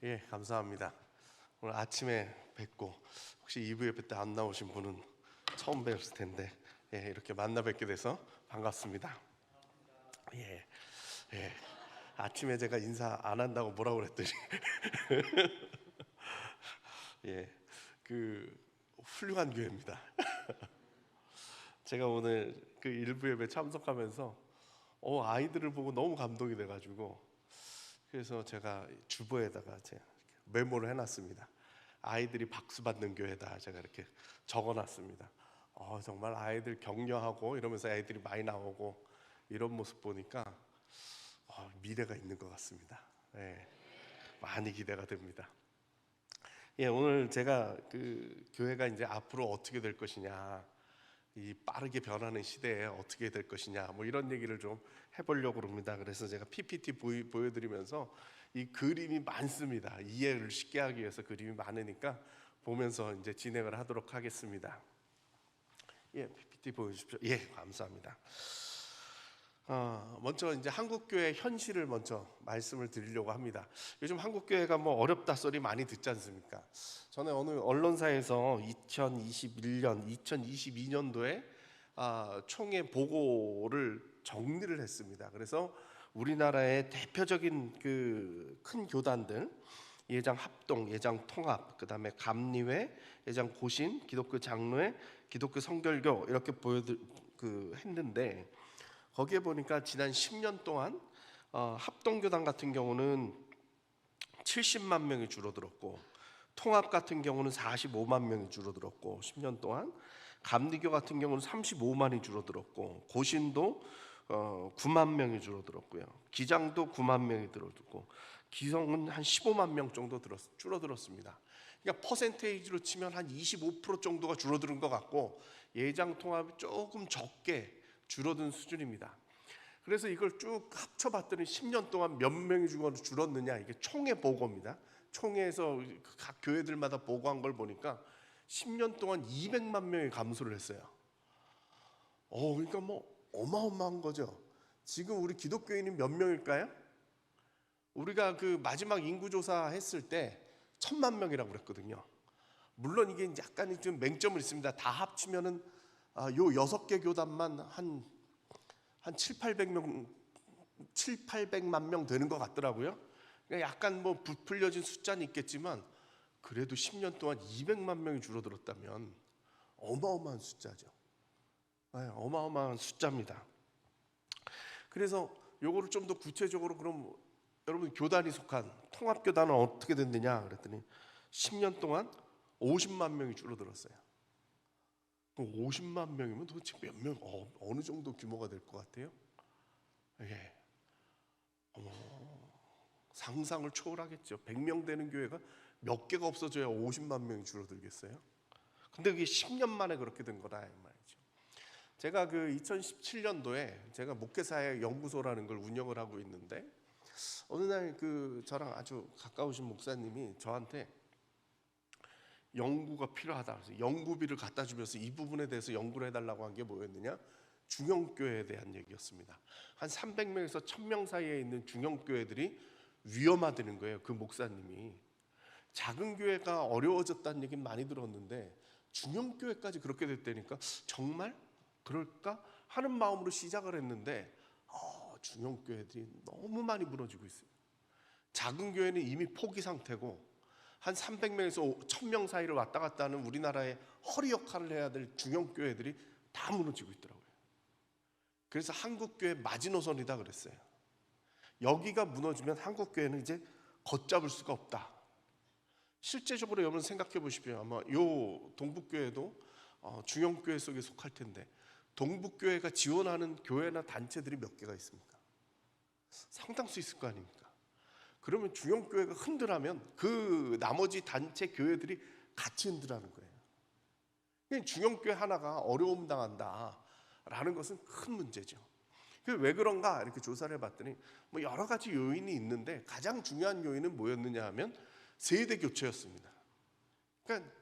예, 감사합니다. 오늘 아침에 뵙고 혹시 2부 예배 때 안 나오신 분은 처음 뵀을 텐데 이렇게 만나 뵙게 돼서 반갑습니다. 예, 예. 아침에 제가 인사 안 한다고 뭐라고 그랬더니 예, 그 훌륭한 교회입니다. 제가 오늘 그 1부 예배 참석하면서 아이들을 보고 너무 감동이 돼가지고 그래서 제가 주보에다가 제가 메모를 해놨습니다. 아이들이 박수 받는 교회다. 제가 이렇게 적어놨습니다. 정말 아이들 격려하고 이러면서 애들이 많이 나오고 이런 모습 보니까 미래가 있는 것 같습니다. 예, 많이 기대가 됩니다. 예, 오늘 제가 그 교회가 이제 앞으로 어떻게 될 것이냐, 이 빠르게 변하는 시대에 어떻게 될 것이냐, 뭐 이런 얘기를 좀 해보려고 합니다. 그래서 제가 PPT 보여드리면서 이 그림이 많습니다. 이해를 쉽게 하기 위해서 그림이 많으니까 보면서 이제 진행을 하도록 하겠습니다. 예, PPT 보여주십시오. 예, 감사합니다. 먼저 이제 한국교회 현실을 먼저 말씀을 드리려고 합니다. 요즘 한국교회가 뭐 어렵다 소리 많이 듣지 않습니까? 저는 어느 언론사에서 2021년, 2022년도에 총회 보고를 정리를 했습니다. 그래서 우리나라의 대표적인 그 큰 교단들, 예장 합동, 예장 통합, 그 다음에 감리회, 예장 고신, 기독교 장로회, 기독교 성결교 이렇게 했는데 거기에 보니까 지난 10년 동안 합동교단 같은 경우는 70만 명이 줄어들었고, 통합 같은 경우는 45만 명이 줄어들었고, 10년 동안 감리교 같은 경우는 35만이 줄어들었고, 고신도 9만 명이 줄어들었고요, 기장도 9만 명이 줄어들었고, 기성은 한 15만 명 정도 줄어들었습니다. 그러니까 퍼센테이지로 치면 한 25% 정도가 줄어드는 것 같고, 예장 통합이 조금 적게 줄어든 수준입니다. 그래서 이걸 쭉 합쳐봤더니 10년 동안 몇 명이 줄었느냐, 이게 총회 보고입니다. 총회에서 각 교회들마다 보고한 걸 보니까 10년 동안 200만 명이 감소를 했어요. 그러니까 뭐 어마어마한 거죠. 지금 우리 기독교인이 몇 명일까요? 우리가 그 마지막 인구조사 했을 때 1000만 명이라고 그랬거든요. 물론 이게 약간 좀 맹점은 있습니다. 다 합치면은 요 6개 교단만 한 700만 명 되는 것 같더라고요. 그러니까 약간 뭐 부풀려진 숫자는 있겠지만 그래도 10년 동안 200만 명이 줄어들었다면 어마어마한 숫자죠. 네, 어마어마한 숫자입니다. 그래서 요거를 좀 더 구체적으로, 그럼 여러분 교단이 속한 통합교단은 어떻게 됐느냐 그랬더니 10년 동안 50만 명이 줄어들었어요. 50만 명이면 도대체 몇 명, 어느 정도 규모가 될 것 같아요? 예. 상상을 초월하겠죠. 100명 되는 교회가 몇 개가 없어져야 50만 명이 줄어들겠어요? 근데 그게 10년 만에 그렇게 된 거다 이 말이죠. 제가 그 2017년도에 제가 목회사회 연구소라는 걸 운영을 하고 있는데, 어느 날 그 저랑 아주 가까우신 목사님이 저한테 연구가 필요하다 그래서 연구비를 갖다 주면서 이 부분에 대해서 연구를 해달라고 한 게 뭐였느냐, 중형교회에 대한 얘기였습니다. 한 300명에서 1000명 사이에 있는 중형교회들이 위험하다는 거예요. 그 목사님이 작은 교회가 어려워졌다는 얘기는 많이 들었는데 중형교회까지 그렇게 됐다니까 정말 그럴까 하는 마음으로 시작을 했는데 중형교회들이 너무 많이 무너지고 있어요. 작은 교회는 이미 포기 상태고 한 300명에서 1000명 사이를 왔다 갔다 하는 우리나라의 허리 역할을 해야 될 중형교회들이 다 무너지고 있더라고요. 그래서 한국교회 마지노선이다 그랬어요. 여기가 무너지면 한국교회는 이제 걷잡을 수가 없다. 실제적으로 여러분 생각해 보십시오. 아마 요 동북교회도 중형교회 속에 속할 텐데 동북교회가 지원하는 교회나 단체들이 몇 개가 있습니까? 상당수 있을 거 아닙니까? 그러면 중형교회가 흔들하면 그 나머지 단체 교회들이 같이 흔들하는 거예요. 중형교회 하나가 어려움 당한다라는 것은 큰 문제죠. 왜 그런가 이렇게 조사를 해봤더니 뭐 여러 가지 요인이 있는데 가장 중요한 요인은 뭐였느냐 하면 세대 교체였습니다. 그러니까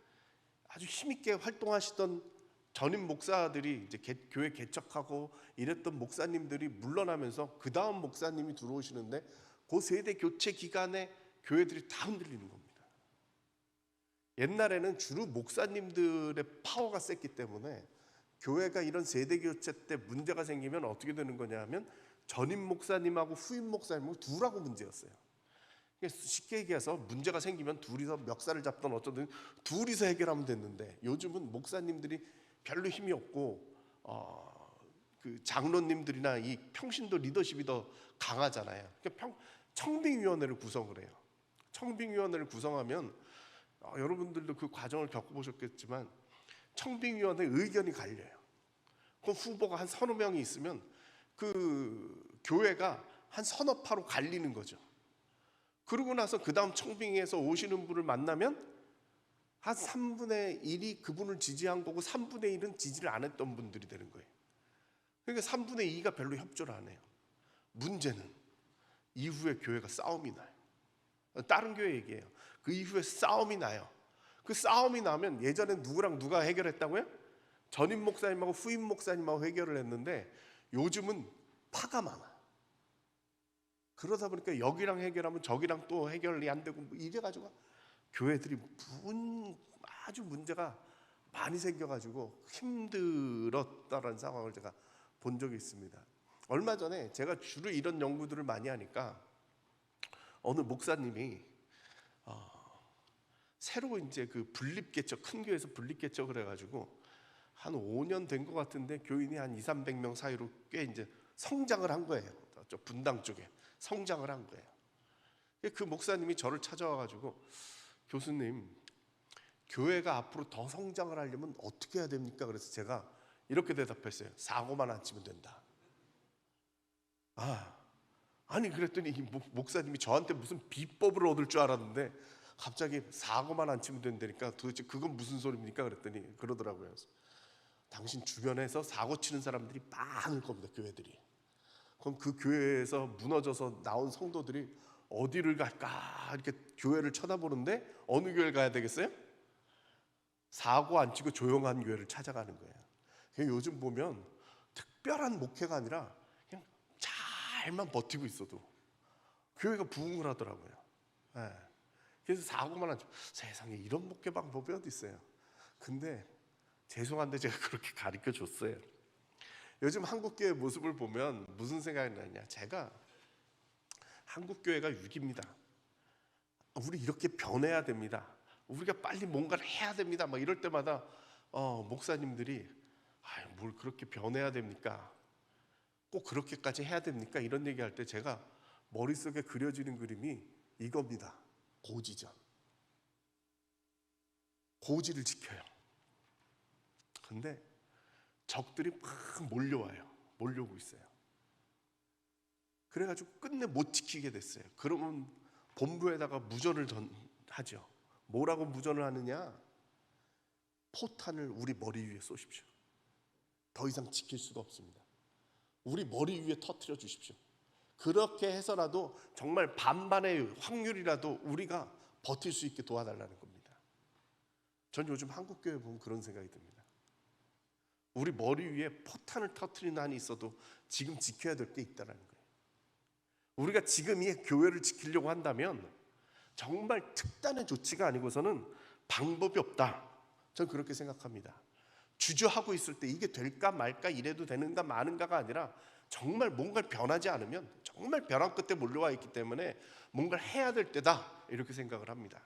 아주 힘있게 활동하시던 전임 목사들이 이제 교회 개척하고 이랬던 목사님들이 물러나면서 그 다음 목사님이 들어오시는데 그 세대 교체 기간에 교회들이 다 흔들리는 겁니다. 옛날에는 주로 목사님들의 파워가 셌기 때문에 교회가 이런 세대 교체 때 문제가 생기면 어떻게 되는 거냐 하면 전임 목사님하고 후임 목사님하고 둘하고 문제였어요. 쉽게 얘기해서 문제가 생기면 둘이서 멱살을 잡던 어쩌든 둘이서 해결하면 됐는데, 요즘은 목사님들이 별로 힘이 없고 그 장로님들이나 이 평신도 리더십이 더 강하잖아요. 그러니까 청빙위원회를 구성을 해요. 청빙위원회를 구성하면 여러분들도 그 과정을 겪어보셨겠지만 청빙위원회 의견이 갈려요. 그 후보가 한 서너 명이 있으면 그 교회가 한 서너 파로 갈리는 거죠. 그러고 나서 그 다음 청빙회에서 오시는 분을 만나면 한 3분의 1이 그분을 지지한 거고 3분의 1은 지지를 안 했던 분들이 되는 거예요. 그러니까 3분의 2가 별로 협조를 안 해요. 문제는 이후에 교회가 싸움이 나요. 다른 교회 얘기예요. 그 이후에 싸움이 나요. 그 싸움이 나면 예전엔 누구랑 누가 해결했다고요? 전임 목사님하고 후임 목사님하고 해결을 했는데 요즘은 파가 많아요. 그러다 보니까 여기랑 해결하면 저기랑 또 해결이 안 되고 이래가지고 교회들이 아주 문제가 많이 생겨가지고 힘들었다라는 상황을 제가 본 적이 있습니다. 얼마 전에 제가 주로 이런 연구들을 많이 하니까 어느 목사님이 새로 이제 그 분립개척, 큰 교회에서 분립개척을 해가지고 한 5년 된 것 같은데 교인이 한 200~300명 사이로 꽤 이제 성장을 한 거예요. 저 분당 쪽에 성장을 한 거예요. 그 목사님이 저를 찾아와가지고 교수님, 교회가 앞으로 더 성장을 하려면 어떻게 해야 됩니까? 그래서 제가 이렇게 대답했어요. 사고만 안 치면 된다. 아니 그랬더니 이 목사님이 저한테 무슨 비법을 얻을 줄 알았는데 갑자기 사고만 안 치면 된다니까 도대체 그건 무슨 소리입니까? 그랬더니 그러더라고요. 당신 주변에서 사고 치는 사람들이 많을 겁니다. 교회들이. 그럼 그 교회에서 무너져서 나온 성도들이 어디를 갈까 이렇게 교회를 쳐다보는데 어느 교회를 가야 되겠어요? 사고 안 치고 조용한 교회를 찾아가는 거예요. 요즘 보면 특별한 목회가 아니라 그냥 잘만 버티고 있어도 교회가 부흥을 하더라고요. 네. 그래서 사고만 안 치고 세상에 이런 목회 방법이 어디 있어요? 근데 죄송한데 제가 그렇게 가르쳐 줬어요. 요즘 한국교회 모습을 보면 무슨 생각이 나냐? 제가 한국교회가 위기입니다. 우리 이렇게 변해야 됩니다. 우리가 빨리 뭔가를 해야 됩니다. 막 이럴 때마다 목사님들이 뭘 그렇게 변해야 됩니까? 꼭 그렇게까지 해야 됩니까? 이런 얘기할 때 제가 머릿속에 그려지는 그림이 이겁니다. 고지전. 고지를 지켜요. 근데 적들이 막 몰려오고 있어요. 그래가지고 끝내 못 지키게 됐어요. 그러면 본부에다가 무전을 하죠. 뭐라고 무전을 하느냐? 포탄을 우리 머리 위에 쏘십시오. 더 이상 지킬 수가 없습니다. 우리 머리 위에 터뜨려 주십시오. 그렇게 해서라도 정말 반반의 확률이라도 우리가 버틸 수 있게 도와달라는 겁니다. 전 요즘 한국교회 보면 그런 생각이 듭니다. 우리 머리 위에 포탄을 터뜨리는 한이 있어도 지금 지켜야 될 게 있다는 거예요. 우리가 지금 이 교회를 지키려고 한다면 정말 특단의 조치가 아니고서는 방법이 없다. 저는 그렇게 생각합니다. 주저하고 있을 때 이게 될까 말까 이래도 되는가 마는가가 아니라 정말 뭔가를 변하지 않으면 정말 벼랑 끝에 몰려와 있기 때문에 뭔가를 해야 될 때다 이렇게 생각을 합니다.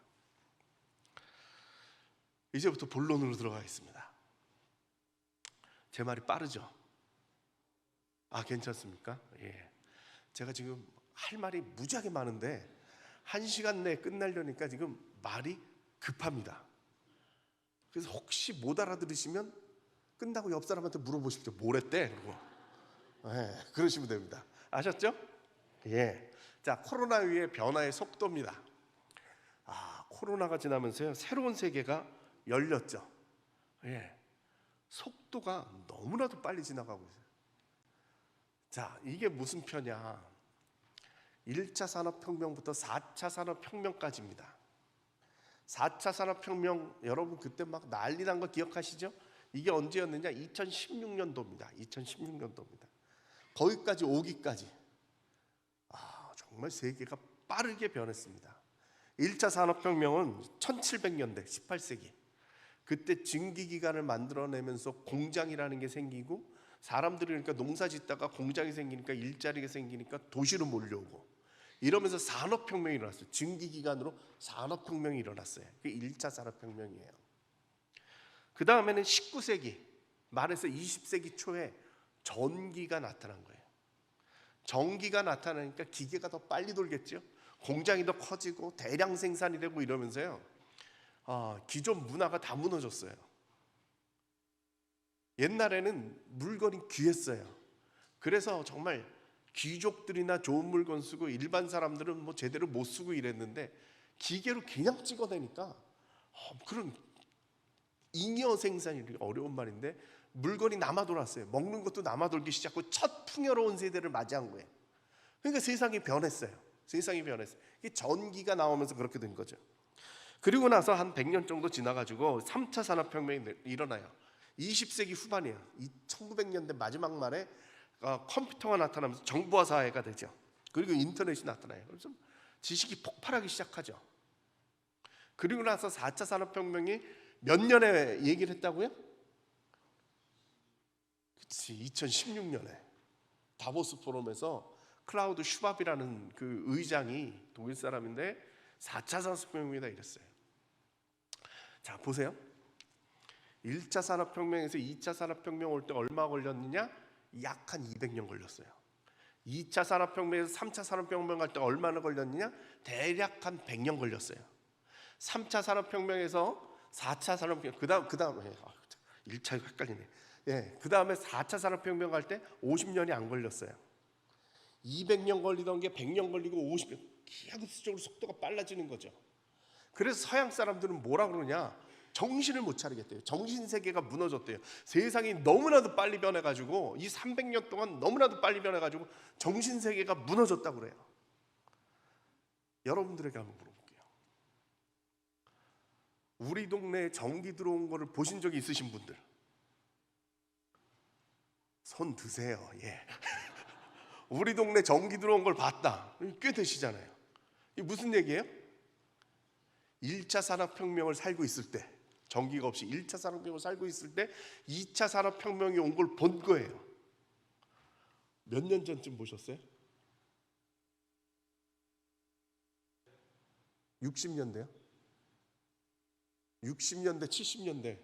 이제부터 본론으로 들어가겠습니다. 제 말이 빠르죠? 괜찮습니까? 예. 제가 지금 할 말이 무지하게 많은데 1시간 내에 끝나려니까 지금 말이 급합니다. 그래서 혹시 못 알아들으시면 끝나고 옆 사람한테 물어보십시오. 뭘 했대? 그러시면 됩니다. 아셨죠? 예. 자, 코로나19의 변화의 속도입니다. 코로나가 지나면서요, 새로운 세계가 열렸죠. 예. 속도가 너무나도 빨리 지나가고 있어요. 자, 이게 무슨 표냐? 1차 산업혁명부터 4차 산업혁명까지입니다. 4차 산업혁명 여러분 그때 막 난리 난 거 기억하시죠? 이게 언제였느냐? 2016년도입니다. 2016년도입니다. 거기까지 오기까지 정말 세계가 빠르게 변했습니다. 1차 산업혁명은 1700년대 18세기 그때 증기기관을 만들어내면서 공장이라는 게 생기고 사람들이 그러니까 농사 짓다가 공장이 생기니까 일자리가 생기니까 도시로 몰려오고 이러면서 산업혁명이 일어났어요. 증기기관으로 산업혁명이 일어났어요. 그게 1차 산업혁명이에요. 그 다음에는 19세기 말해서 20세기 초에 전기가 나타난 거예요. 전기가 나타나니까 기계가 더 빨리 돌겠죠. 공장이 더 커지고 대량 생산이 되고 이러면서요. 기존 문화가 다 무너졌어요. 옛날에는 물건이 귀했어요. 그래서 정말 귀족들이나 좋은 물건 쓰고 일반 사람들은 뭐 제대로 못 쓰고 이랬는데 기계로 그냥 찍어내니까 그런 잉여 생산이 어려운 말인데 물건이 남아 돌았어요. 먹는 것도 남아 돌기 시작하고 첫 풍요로운 세대를 맞이한 거예요. 그러니까 세상이 변했어요. 세상이 변했어요. 이게 전기가 나오면서 그렇게 된 거죠. 그리고 나서 한 100년 정도 지나가지고 3차 산업혁명이 일어나요. 20세기 후반이에요. 1900년대 마지막 말에 컴퓨터가 나타나면서 정보화 사회가 되죠. 그리고 인터넷이 나타나요. 그래서 지식이 폭발하기 시작하죠. 그리고 나서 4차 산업혁명이 몇 년에 얘기를 했다고요? 그치, 2016년에 다보스 포럼에서 클라우드 슈밥이라는 그 의장이 독일 사람인데 4차 산업혁명이다 이랬어요. 자, 보세요. 1차 산업혁명에서 2차 산업혁명 올 때 얼마 걸렸느냐? 약 한 200년 걸렸어요. 2차 산업혁명에서 3차 산업혁명 갈 때 얼마나 걸렸느냐? 대략 한 100년 걸렸어요. 3차 산업혁명에서 4차 산업혁명 그다음에 1차 헷갈리네. 예, 그다음에 4차 산업혁명 갈 때 50년이 안 걸렸어요. 200년 걸리던 게 100년 걸리고 50년 기하급수적으로 속도가 빨라지는 거죠. 그래서 서양 사람들은 뭐라 그러냐? 정신을 못 차리겠대요. 정신세계가 무너졌대요. 세상이 너무나도 빨리 변해가지고 이 300년 동안 너무나도 빨리 변해가지고 정신세계가 무너졌다고 그래요. 여러분들에게 한번 물어볼게요. 우리 동네에 전기 들어온 거를 보신 적이 있으신 분들 손 드세요. 예. 우리 동네 전기 들어온 걸 봤다. 꽤 되시잖아요. 이게 무슨 얘기예요? 1차 산업혁명을 살고 있을 때 전기가 없이 1차 산업혁명을 살고 있을 때 2차 산업혁명이 온 걸 본 거예요. 몇 년 전쯤 보셨어요? 60년대요? 60년대, 70년대.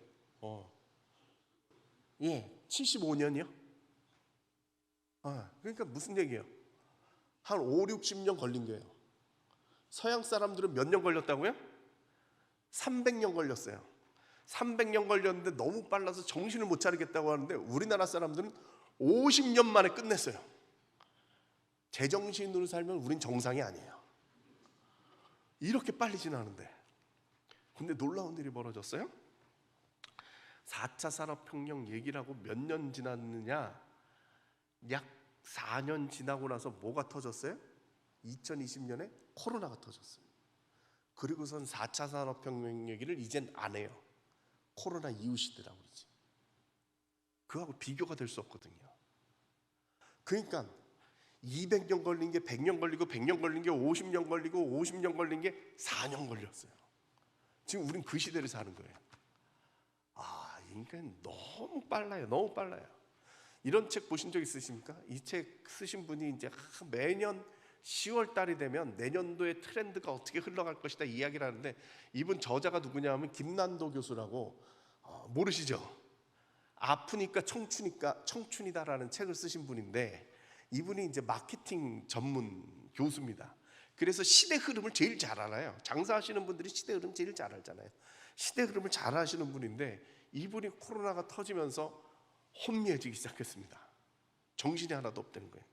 예, 75년이요? 그러니까 무슨 얘기예요? 한 5, 60년 걸린 거예요. 서양 사람들은 몇 년 걸렸다고요? 300년 걸렸어요. 300년 걸렸는데 너무 빨라서 정신을 못 차리겠다고 하는데 우리나라 사람들은 50년 만에 끝냈어요. 제정신으로 살면 우린 정상이 아니에요. 이렇게 빨리 지나는데. 근데 놀라운 일이 벌어졌어요. 4차 산업혁명 얘기를 하고 몇 년 지났느냐? 약 4년 지나고 나서 뭐가 터졌어요? 2020년에 코로나가 터졌어요. 그리고선 4차 산업혁명 얘기를 이젠 안 해요. 코로나 이후 시대라고 그러지. 그거하고 비교가 될 수 없거든요. 그러니까 200년 걸린 게 100년 걸리고 100년 걸린 게 50년 걸리고 50년 걸린 게 4년 걸렸어요. 지금 우린 그 시대를 사는 거예요. 인간 너무 빨라요. 너무 빨라요. 이런 책 보신 적 있으십니까? 이 책 쓰신 분이 이제 매년 10월 달이 되면 내년도의 트렌드가 어떻게 흘러갈 것이다 이야기를 하는데 이분 저자가 누구냐 하면 김난도 교수라고 모르시죠? 아프니까 청춘이다라는 책을 쓰신 분인데 이분이 이제 마케팅 전문 교수입니다. 그래서 시대 흐름을 제일 잘 알아요. 장사하시는 분들이 시대 흐름 제일 잘 알잖아요. 시대 흐름을 잘 아시는 분인데 이분이 코로나가 터지면서 혼미해지기 시작했습니다. 정신이 하나도 없다는 거예요.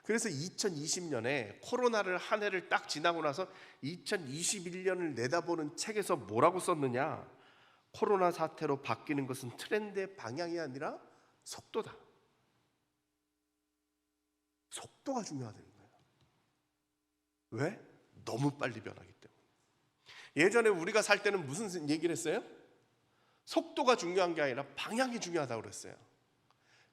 그래서 2020년에 코로나를 한 해를 딱 지나고 나서 2021년을 내다보는 책에서 뭐라고 썼느냐? 코로나 사태로 바뀌는 것은 트렌드의 방향이 아니라 속도다. 속도가 중요하다는 거예요. 왜? 너무 빨리 변하기 때문에. 예전에 우리가 살 때는 무슨 얘기를 했어요? 속도가 중요한 게 아니라 방향이 중요하다고 그랬어요.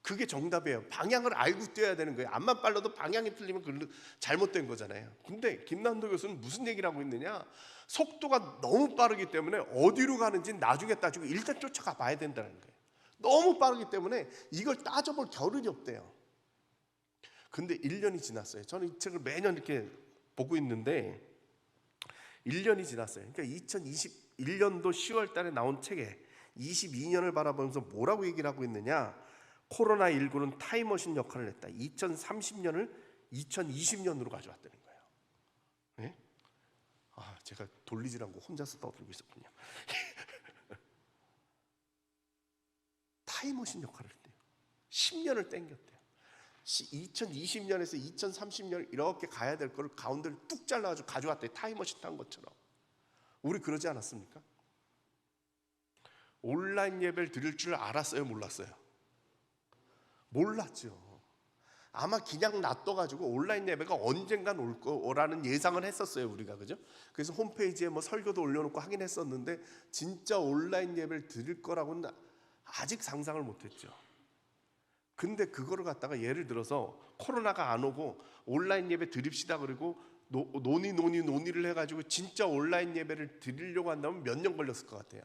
그게 정답이에요. 방향을 알고 뛰어야 되는 거예요. 앞만 빨라도 방향이 틀리면 그 잘못된 거잖아요. 근데 김남도 교수는 무슨 얘기를 하고 있느냐? 속도가 너무 빠르기 때문에 어디로 가는지 나중에 따지고 일단 쫓아가 봐야 된다는 거예요. 너무 빠르기 때문에 이걸 따져볼 겨를이 없대요. 근데 1년이 지났어요. 저는 이 책을 매년 이렇게 보고 있는데 1년이 지났어요. 그러니까 2021년도 10월 달에 나온 책에 22년을 바라보면서 뭐라고 얘기를 하고 있느냐? 코로나19는 타임머신 역할을 했다. 2030년을 2020년으로 가져왔다는 거예요. 네? 제가 돌리질 않고 혼자서 떠들고 있었군요. 타임머신 역할을 했대요. 10년을 땡겼대요. 2020년에서 2030년 이렇게 가야 될 거를 가운데를 뚝 잘라가지고 가져왔대요. 타임머신 탄 것처럼. 우리 그러지 않았습니까? 온라인 예배를 드릴 줄 알았어요? 몰랐어요? 몰랐죠. 아마 그냥 놔둬가지고 온라인 예배가 언젠간 올 거라는 예상을 했었어요, 우리가. 그죠? 그래서 홈페이지에 뭐 설교도 올려놓고 하긴 했었는데 진짜 온라인 예배를 드릴 거라고는 아직 상상을 못했죠. 근데 그거를 갖다가 예를 들어서 코로나가 안 오고 온라인 예배 드립시다 그리고 논의를 해가지고 진짜 온라인 예배를 드리려고 한다면 몇 년 걸렸을 것 같아요?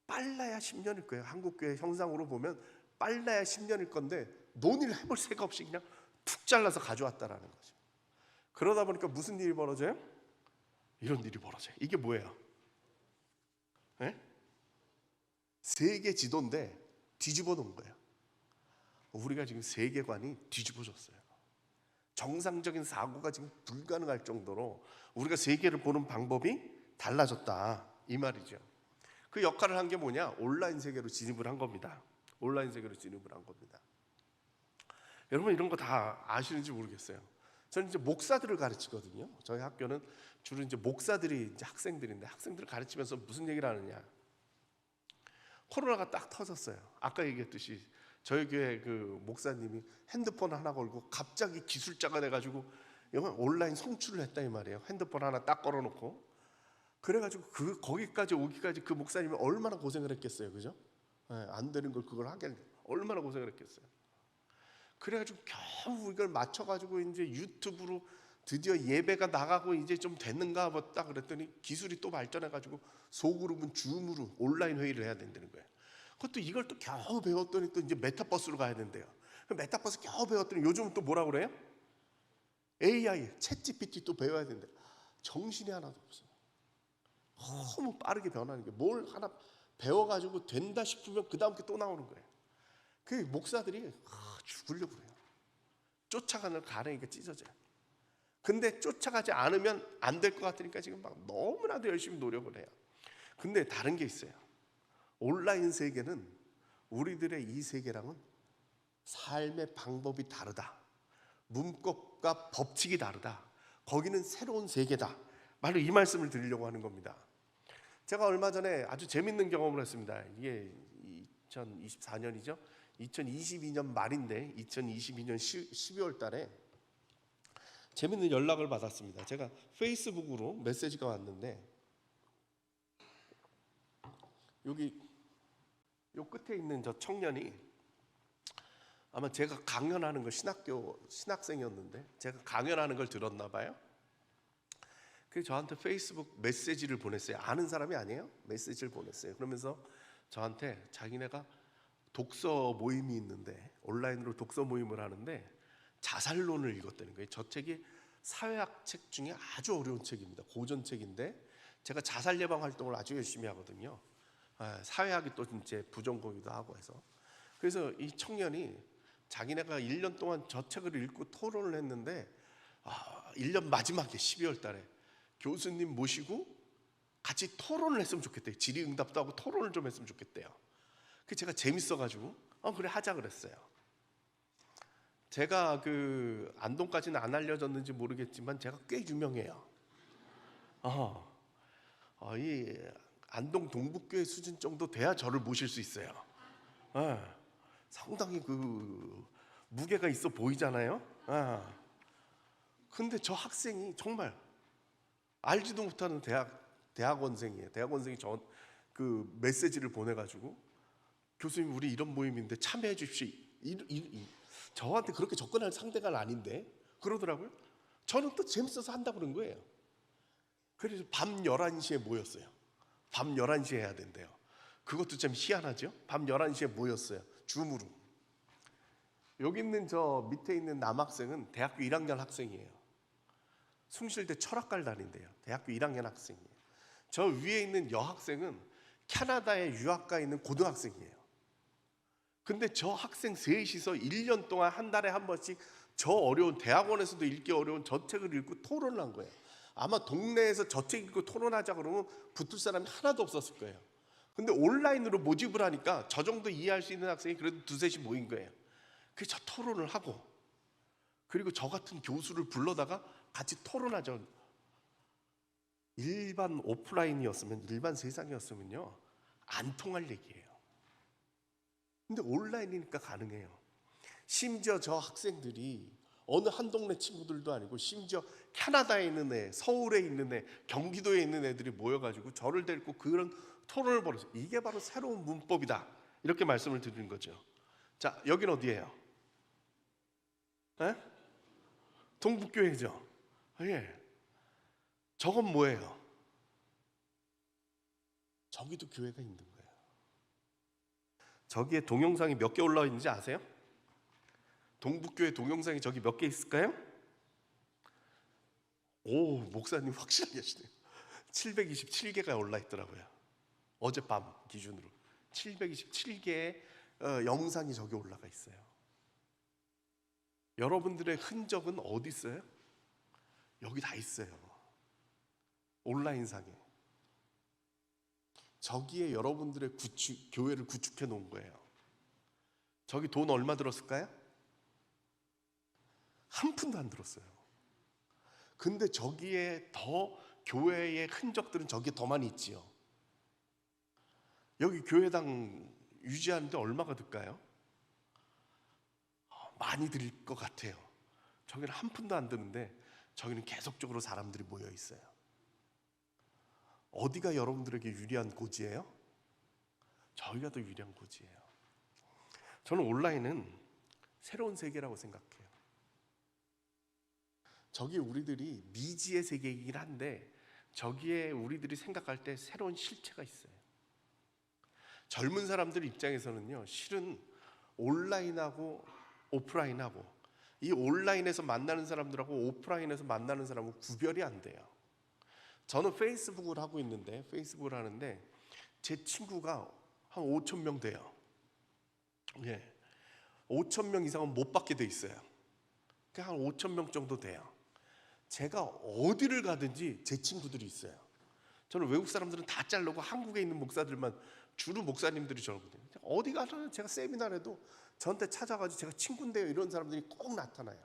빨라야 10년일 거예요. 한국교회 형상으로 보면 빨라야 10년일 건데 논의를 해볼 새가 없이 그냥 툭 잘라서 가져왔다라는 거죠. 그러다 보니까 무슨 일이 벌어져요? 이런 일이 벌어져요. 이게 뭐예요? 네? 세계 지도인데 뒤집어 놓은 거예요. 우리가 지금 세계관이 뒤집어졌어요. 정상적인 사고가 지금 불가능할 정도로 우리가 세계를 보는 방법이 달라졌다 이 말이죠. 그 역할을 한 게 뭐냐? 온라인 세계로 진입을 한 겁니다. 온라인 세계로 진입을 한 겁니다. 여러분 이런 거 다 아시는지 모르겠어요. 저는 이제 목사들을 가르치거든요. 저희 학교는 주로 이제 목사들이 이제 학생들인데 학생들을 가르치면서 무슨 얘기를 하느냐? 코로나가 딱 터졌어요. 아까 얘기했듯이 저희 교회 그 목사님이 핸드폰 하나 걸고 갑자기 기술자가 돼가지고 온라인 송출을 했다 이 말이에요. 핸드폰 하나 딱 걸어놓고 그래가지고 거기까지 오기까지 그 목사님이 얼마나 고생을 했겠어요, 그죠? 안 되는 걸 그걸 하게 얼마나 고생을 했겠어요. 그래가지고 겨우 이걸 맞춰가지고 이제 유튜브로 드디어 예배가 나가고 이제 좀 됐는가 보다 그랬더니 기술이 또 발전해가지고 소그룹은 줌으로 온라인 회의를 해야 된다는 거예요. 그것도 이걸 또 겨우 배웠더니 또 이제 메타버스로 가야 된대요. 메타버스 겨우 배웠더니 요즘은 또 뭐라 그래요? AI, 챗GPT 또 배워야 된대. 정신이 하나도 없어요. 너무 빠르게 변하는 게 뭘 하나 배워가지고 된다 싶으면 그 다음 게 또 나오는 거예요. 그 목사들이 죽으려고 그래요. 쫓아가는 가랭이가 찢어져요. 근데 쫓아가지 않으면 안 될 것 같으니까 지금 막 너무나도 열심히 노력을 해요. 근데 다른 게 있어요. 온라인 세계는 우리들의 이 세계랑은 삶의 방법이 다르다. 문법과 법칙이 다르다. 거기는 새로운 세계다. 바로 이 말씀을 드리려고 하는 겁니다. 제가 얼마 전에 아주 재밌는 경험을 했습니다. 이게 2024년이죠. 2022년 말인데 2022년 12월 달에 재밌는 연락을 받았습니다. 제가 페이스북으로 메시지가 왔는데 여기 요 끝에 있는 저 청년이 아마 제가 강연하는 거 신학생이었는데 제가 강연하는 걸 들었나 봐요. 그래서 저한테 페이스북 메시지를 보냈어요. 아는 사람이 아니에요. 메시지를 보냈어요. 그러면서 저한테 자기네가 독서 모임이 있는데 온라인으로 독서 모임을 하는데 자살론을 읽었다는 거예요. 저 책이 사회학 책 중에 아주 어려운 책입니다. 고전책인데 제가 자살 예방 활동을 아주 열심히 하거든요. 사회학이 또 이제 부전공이기도 하고 해서 그래서 이 청년이 자기네가 1년 동안 저 책을 읽고 토론을 했는데 1년 마지막에 12월 달에 교수님 모시고 같이 토론을 했으면 좋겠대요. 질의응답도 하고 토론을 좀 했으면 좋겠대요. 그 제가 재밌어가지고 그래 하자 그랬어요. 제가 그 안동까지는 안 알려졌는지 모르겠지만 제가 꽤 유명해요. 이 안동 동북교회 수준 정도 돼야 저를 모실 수 있어요. 상당히 그 무게가 있어 보이잖아요. 근데 저 학생이 정말 알지도 못하는 대학원생이에요. 대학원생이 저 그 메시지를 보내가지고 교수님 우리 이런 모임인데 참여해 주십시오. 저한테 그렇게 접근할 상대가 아닌데 그러더라고요. 저는 또 재밌어서 한다고 그런 거예요. 그래서 밤 11시에 모였어요. 밤 11시에 해야 된대요. 그것도 좀 희한하죠. 밤 11시에 모였어요. 줌으로. 여기 있는 저 밑에 있는 남학생은 대학교 1학년 학생이에요. 숭실대 철학과를 다닌대요. 대학교 1학년 학생이에요. 저 위에 있는 여학생은 캐나다에 유학가 있는 고등학생이에요. 근데 저 학생 셋이서 1년 동안 한 달에 한 번씩 저 어려운 대학원에서도 읽기 어려운 저 책을 읽고 토론을 한 거예요. 아마 동네에서 저 책 읽고 토론하자 그러면 붙을 사람이 하나도 없었을 거예요. 근데 온라인으로 모집을 하니까 저 정도 이해할 수 있는 학생이 그래도 두셋이 모인 거예요. 그래서 저 토론을 하고, 그리고 저 같은 교수를 불러다가 같이 토론하죠. 일반 오프라인이었으면, 일반 세상이었으면요 안 통할 얘기예요. 근데 온라인이니까 가능해요. 심지어 저 학생들이 어느 한 동네 친구들도 아니고 심지어 캐나다에 있는 애, 서울에 있는 애, 경기도에 있는 애들이 모여가지고 저를 데리고 그런 토론을 벌였어요. 이게 바로 새로운 문법이다, 이렇게 말씀을 드리는 거죠. 자, 여긴 어디예요? 에? 동북교회죠. 예. 저건 뭐예요? 저기도 교회가 있는 거예요. 저기에 동영상이 몇 개 올라와 있는지 아세요? 동북교회 동영상이 저기 몇 개 있을까요? 오, 목사님 확실하게 하시네요. 727개가 올라 있더라고요. 어젯밤 기준으로 727개의 영상이 저기 올라가 있어요. 여러분들의 흔적은 어디 있어요? 여기 다 있어요. 온라인상에. 저기에 여러분들의 교회를 구축해 놓은 거예요. 저기 돈 얼마 들었을까요? 한 푼도 안 들었어요. 근데 저기에 더 교회의 흔적들은 저기에 더 많이 있지요. 여기 교회당 유지하는데 얼마가 들까요? 많이 들 것 같아요. 저기는 한 푼도 안 드는데 저기는 계속적으로 사람들이 모여 있어요. 어디가 여러분들에게 유리한 고지예요? 저희가 더 유리한 고지예요. 저는 온라인은 새로운 세계라고 생각해요. 저기 우리들이 미지의 세계이긴 한데 저기에 우리들이 생각할 때 새로운 실체가 있어요. 젊은 사람들 입장에서는요, 실은 온라인하고 오프라인하고, 이 온라인에서 만나는 사람들하고 오프라인에서 만나는 사람은 구별이 안 돼요. 저는 페이스북을 하고 있는데, 페이스북을 하는데 제 친구가 한 5천 명 돼요. 예, 5천 명 이상은 못 받게 돼 있어요. 그러니까 한 5천 명 정도 돼요. 제가 어디를 가든지 제 친구들이 있어요. 저는 외국 사람들은 다 자르고 한국에 있는 목사들만, 주로 목사님들이 저러거든요. 어디 가서는 제가 세미나에도 저한테 찾아가지고 제가 친구인데요 이런 사람들이 꼭 나타나요.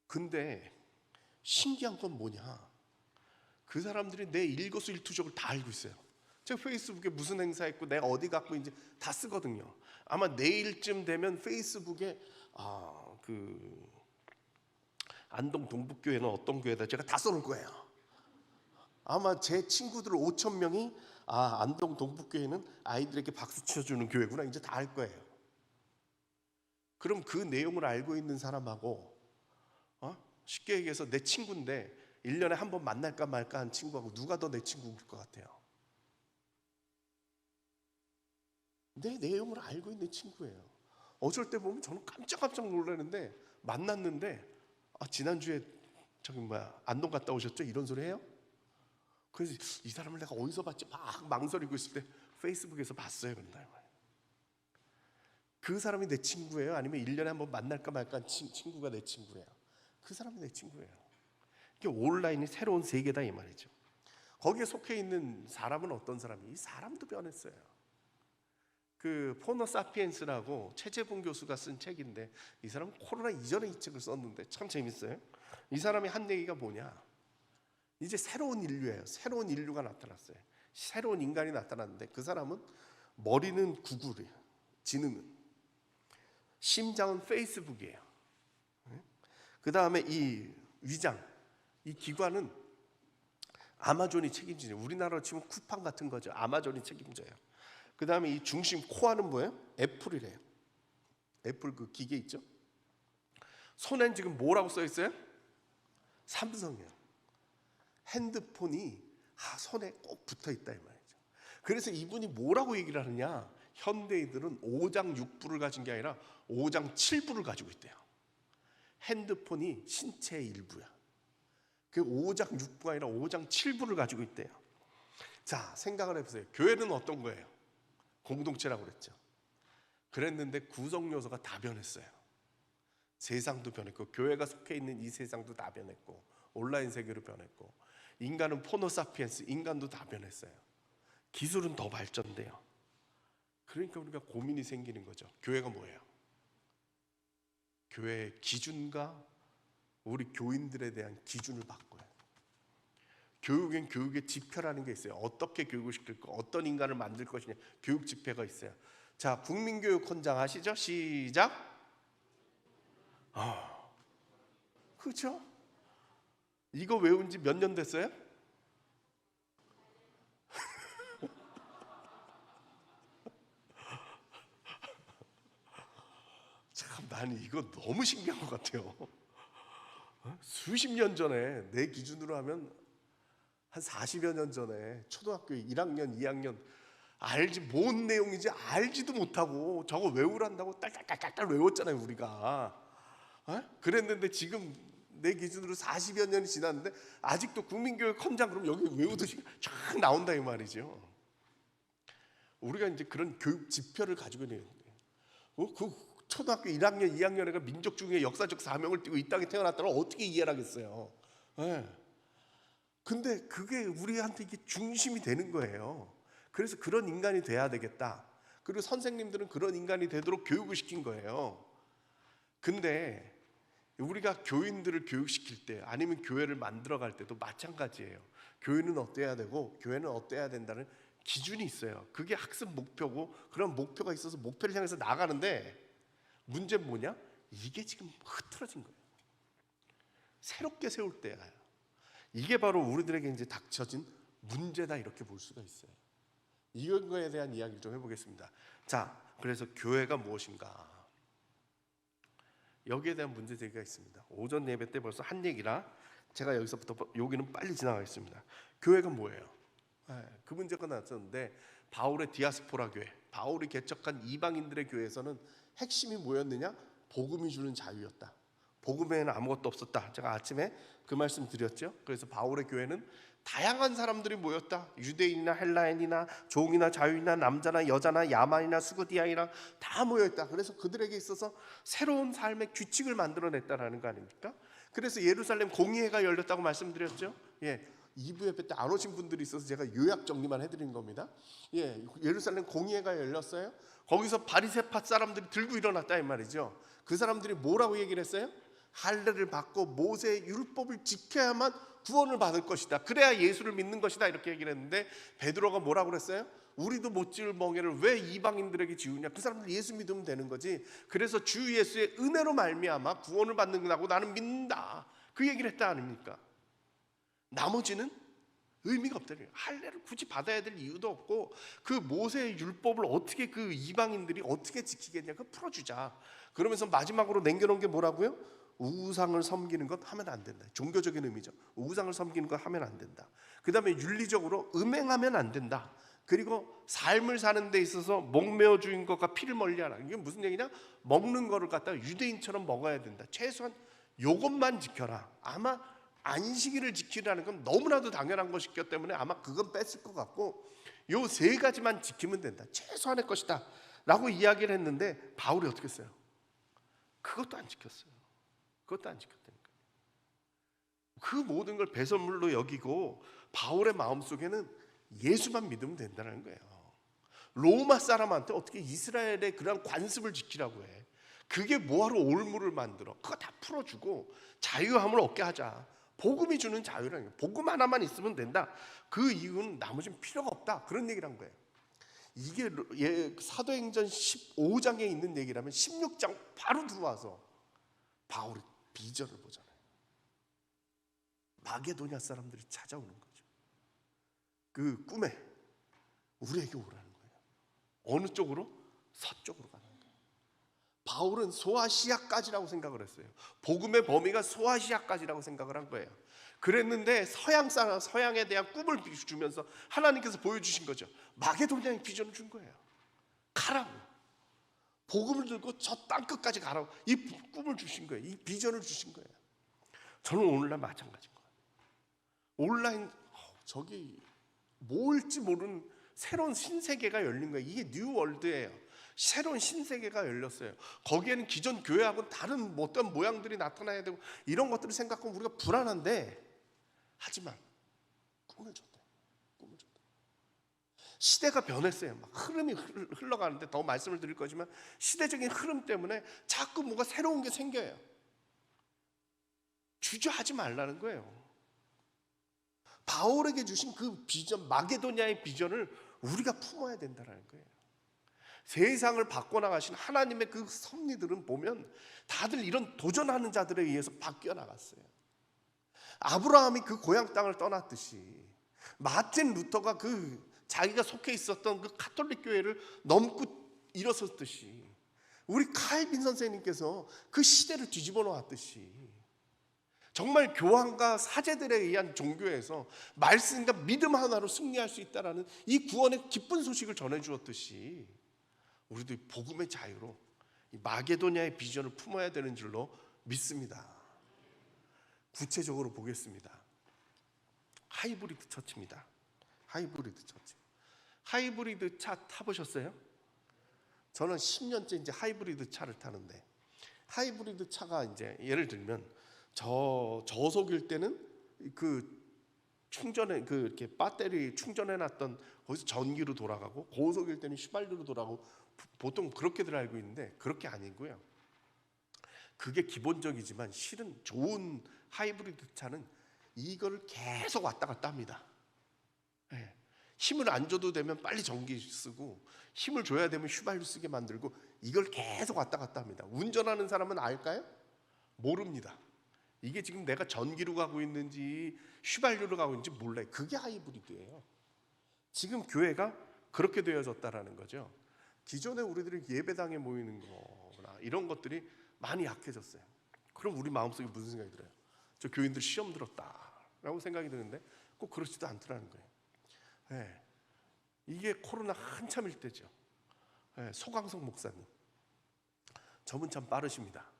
근데 신기한 건 뭐냐, 그 사람들이 내 일거수일투족을 다 알고 있어요. 제가 페이스북에 무슨 행사 있고 내가 어디 갔고 이제 다 쓰거든요. 아마 내일쯤 되면 페이스북에 안동 동북교회는 어떤 교회다 제가 다 써놓을 거예요. 아마 제 친구들 5천 명이 안동 동북교회는 아이들에게 박수 쳐주는 교회구나 이제 다 알 거예요. 그럼 그 내용을 알고 있는 사람하고 쉽게 얘기해서 내 친구인데 1년에 한 번 만날까 말까 한 친구하고 누가 더 내 친구일 것 같아요? 내 내용을 알고 있는 친구예요. 어쩔 때 보면 저는 깜짝깜짝 놀라는데 만났는데 지난주에 안동 갔다 오셨죠? 이런 소리 해요? 그래서 이 사람을 내가 어디서 봤지? 막 망설이고 있을 때 페이스북에서 봤어요. 맨날. 그 사람이 내 친구예요? 아니면 1년에 한 번 만날까 말까 한 친구가 내 친구예요? 그 사람이 내 친구예요. 이게 온라인이 새로운 세계다 이 말이죠. 거기에 속해 있는 사람은 어떤 사람이? 이 사람도 변했어요. 그 포너 사피엔스라고 최재분 교수가 쓴 책인데 이 사람은 코로나 이전에 이 책을 썼는데 참 재밌어요. 이 사람이 한 얘기가 뭐냐, 이제 새로운 인류예요. 새로운 인류가 나타났어요. 새로운 인간이 나타났는데 그 사람은 머리는 구글이에요. 지능은. 심장은 페이스북이에요. 그 다음에 이 위장, 이 기관은 아마존이 책임지죠. 우리나라로 치면 쿠팡 같은 거죠. 아마존이 책임져요. 그 다음에 이 중심 코어는 뭐예요? 애플이래요. 애플 그 기계 있죠? 손엔 지금 뭐라고 써 있어요? 삼성이요. 핸드폰이 손에 꼭 붙어 있다 이 말이죠. 그래서 이분이 뭐라고 얘기를 하느냐? 현대인들은 5장 6부를 가진 게 아니라 5장 7부를 가지고 있대요. 핸드폰이 신체의 일부야. 그 5장 6부가 아니라 5장 7부를 가지고 있대요. 자, 생각을 해보세요. 교회는 어떤 거예요? 공동체라고 그랬죠. 그랬는데 구성 요소가 다 변했어요. 세상도 변했고, 교회가 속해 있는 이 세상도 다 변했고, 온라인 세계로 변했고, 인간은 포노사피엔스, 인간도 다 변했어요. 기술은 더 발전돼요. 그러니까 우리가 고민이 생기는 거죠. 교회가 뭐예요? 교회의 기준과 우리 교인들에 대한 기준을 바꿔요. 교육엔 교육의 지표라는 게 있어요. 어떻게 교육을 시킬 거, 어떤 인간을 만들 것이냐, 교육 지표가 있어요. 자, 국민교육 헌장 하시죠? 시작. 그렇죠? 이거 외운 지 몇 년 됐어요? 참, 나는 이거 너무 신기한 것 같아요. 수십 년 전에, 내 기준으로 하면 한 40여 년 전에 초등학교 1학년, 2학년 알지 뭔 내용인지 알지도 못하고 저거 외우란다고 딸딸딸딸 외웠잖아요, 우리가. 그랬는데 지금 내 기준으로 40여 년이 지났는데 아직도 국민교육 헌장 그럼 여기 외우듯이 쫙 나온다 이 말이죠. 우리가 이제 그런 교육 지표를 가지고 있는 거예요. 그 초등학교 1학년, 2학년 애가 민족 중에 역사적 사명을 띠고 이 땅에 태어났다면 어떻게 이해를 하겠어요? 근데 그게 우리한테 이게 중심이 되는 거예요. 그래서 그런 인간이 돼야 되겠다. 그리고 선생님들은 그런 인간이 되도록 교육을 시킨 거예요. 근데 우리가 교인들을 교육시킬 때 아니면 교회를 만들어갈 때도 마찬가지예요. 교회는 어때야 되고 교회는 어때야 된다는 기준이 있어요. 그게 학습 목표고 그런 목표가 있어서 목표를 향해서 나가는데 문제는 뭐냐? 이게 지금 흐트러진 거예요. 새롭게 세울 때야. 이게 바로 우리들에게 이제 닥쳐진 문제다 이렇게 볼 수가 있어요. 이런 거에 대한 이야기를 좀 해보겠습니다. 자, 그래서 교회가 무엇인가? 여기에 대한 문제 제기가 있습니다. 오전 예배 때 벌써 한 얘기라 제가 여기서부터 여기는 빨리 지나가겠습니다. 교회가 뭐예요? 그 문제가 나왔었는데 바울의 디아스포라 교회, 바울이 개척한 이방인들의 교회에서는 핵심이 뭐였느냐? 복음이 주는 자유였다. 복음에는 아무것도 없었다. 제가 아침에 그 말씀 드렸죠. 그래서 바울의 교회는 다양한 사람들이 모였다. 유대인이나 헬라인이나 종이나 자유인이나 남자나 여자나 야만이나 수구디아이나 다 모여있다. 그래서 그들에게 있어서 새로운 삶의 규칙을 만들어냈다라는 거 아닙니까? 그래서 예루살렘 공의회가 열렸다고 말씀드렸죠. 2부 예배 때 안 오신 분들이 있어서 제가 요약 정리만 해드린 겁니다. 예루살렘 공의회가 열렸어요. 거기서 바리새파 사람들이 들고 일어났다 이 말이죠. 그 사람들이 뭐라고 얘기를 했어요? 할례를 받고 모세의 율법을 지켜야만 구원을 받을 것이다. 그래야 예수를 믿는 것이다. 이렇게 얘기를 했는데 베드로가 뭐라고 그랬어요? 우리도 못 지을 멍에를 왜 이방인들에게 지우냐? 그 사람들 예수 믿으면 되는 거지. 그래서 주 예수의 은혜로 말미암아 구원을 받는다고 나는 믿는다. 그 얘기를 했다 아닙니까? 나머지는 의미가 없다. 할례를 굳이 받아야 될 이유도 없고 그 모세의 율법을 어떻게 그 이방인들이 어떻게 지키겠냐? 그거 풀어주자. 그러면서 마지막으로 남겨놓은 게 뭐라고요? 우상을 섬기는 것 하면 안 된다. 종교적인 의미죠. 우상을 섬기는 것 하면 안 된다. 그 다음에 윤리적으로 음행하면 안 된다. 그리고 삶을 사는 데 있어서 목매어 주인 것과 피를 멀리하라. 이게 무슨 얘기냐? 먹는 거를 갖다가 유대인처럼 먹어야 된다. 최소한 요것만 지켜라. 아마 안식일을 지키라는 건 너무나도 당연한 것이기 때문에 아마 그건 뺐을 것 같고 요 세 가지만 지키면 된다. 최소한의 것이다 라고 이야기를 했는데 바울이 어떻게 했어요? 그것도 안 지켰어요. 그것도 안 지켰다니까. 그 모든 걸 배설물로 여기고 바울의 마음속에는 예수만 믿으면 된다는 거예요. 로마 사람한테 어떻게 이스라엘의 그런 관습을 지키라고 해. 그게 뭐하러 올무를 만들어. 그거 다 풀어주고 자유함을 얻게 하자. 복음이 주는 자유라는 거예요. 복음 하나만 있으면 된다. 그 이유는 나머지는 필요가 없다. 그런 얘기를 한 거예요. 이게 사도행전 15장에 있는 얘기라면 16장 바로 들어와서 바울이 비전을 보잖아요. 마게도냐 사람들이 찾아오는 거죠. 그 꿈에 우리에게 오라는 거예요. 어느 쪽으로? 서쪽으로 가는 거예요. 바울은 소아시아까지라고 생각을 했어요. 복음의 범위가 소아시아까지라고 생각을 한 거예요. 그랬는데 서양에 대한 꿈을 주면서 하나님께서 보여주신 거죠. 마게도냐의 비전을 준 거예요. 가라고, 복음을 들고 저 땅끝까지 가라고 이 꿈을 주신 거예요. 이 비전을 주신 거예요. 저는 오늘날 마찬가지인 거예요. 온라인 저기 뭘지 모르는 새로운 신세계가 열린 거예요. 이게 뉴월드예요. 새로운 신세계가 열렸어요. 거기에는 기존 교회하고는 다른 어떤 모양들이 나타나야 되고 이런 것들을 생각하면 우리가 불안한데, 하지만 꿈을 줬대. 꿈을 줬대. 시대가 변했어요. 막 흐름이 흘러가는데, 더 말씀을 드릴 거지만 시대적인 흐름 때문에 자꾸 뭐가 새로운 게 생겨요. 주저하지 말라는 거예요. 바울에게 주신 그 비전, 마게도냐의 비전을 우리가 품어야 된다는 거예요. 세상을 바꿔나가신 하나님의 그 섭리들은 보면 다들 이런 도전하는 자들에 의해서 바뀌어 나갔어요. 아브라함이 그 고향 땅을 떠났듯이, 마틴 루터가 그 자기가 속해 있었던 그 카톨릭 교회를 넘고 일어섰듯이, 우리 칼빈 선생님께서 그 시대를 뒤집어 놓았듯이, 정말 교황과 사제들에 의한 종교에서 말씀과 믿음 하나로 승리할 수 있다라는 이 구원의 기쁜 소식을 전해주었듯이, 우리도 복음의 자유로 이 마게도냐의 비전을 품어야 되는 줄로 믿습니다. 구체적으로 보겠습니다. 하이브리드 처치입니다. 하이브리드 처치. 하이브리드 차 타보셨어요? 저는 10년째 이제 하이브리드 차를 타는데, 하이브리드 차가 이제 예를 들면 저속일 때는 그 충전해, 그 이렇게 배터리 충전해 놨던 거기서 전기로 돌아가고, 고속일 때는 휘발유로 돌아가고, 보통 그렇게들 알고 있는데 그렇게 아니고요. 그게 기본적이지만 실은 좋은 하이브리드 차는 이거를 계속 왔다 갔다 합니다. 네. 힘을 안 줘도 되면 빨리 전기 쓰고, 힘을 줘야 되면 휘발유 쓰게 만들고, 이걸 계속 왔다 갔다 합니다. 운전하는 사람은 알까요? 모릅니다. 이게 지금 내가 전기로 가고 있는지 휘발유로 가고 있는지 몰라요. 그게 하이브리드예요. 지금 교회가 그렇게 되어졌다라는 거죠. 기존에 우리들이 예배당에 모이는 거나 이런 것들이 많이 약해졌어요. 그럼 우리 마음속에 무슨 생각이 들어요? 저 교인들 시험 들었다라고 생각이 드는데 꼭 그렇지도 않더라는 거예요. 네. 이게 코로나 한참일 때죠. 네. 소강성 목사님, 저분 참 빠르십니다.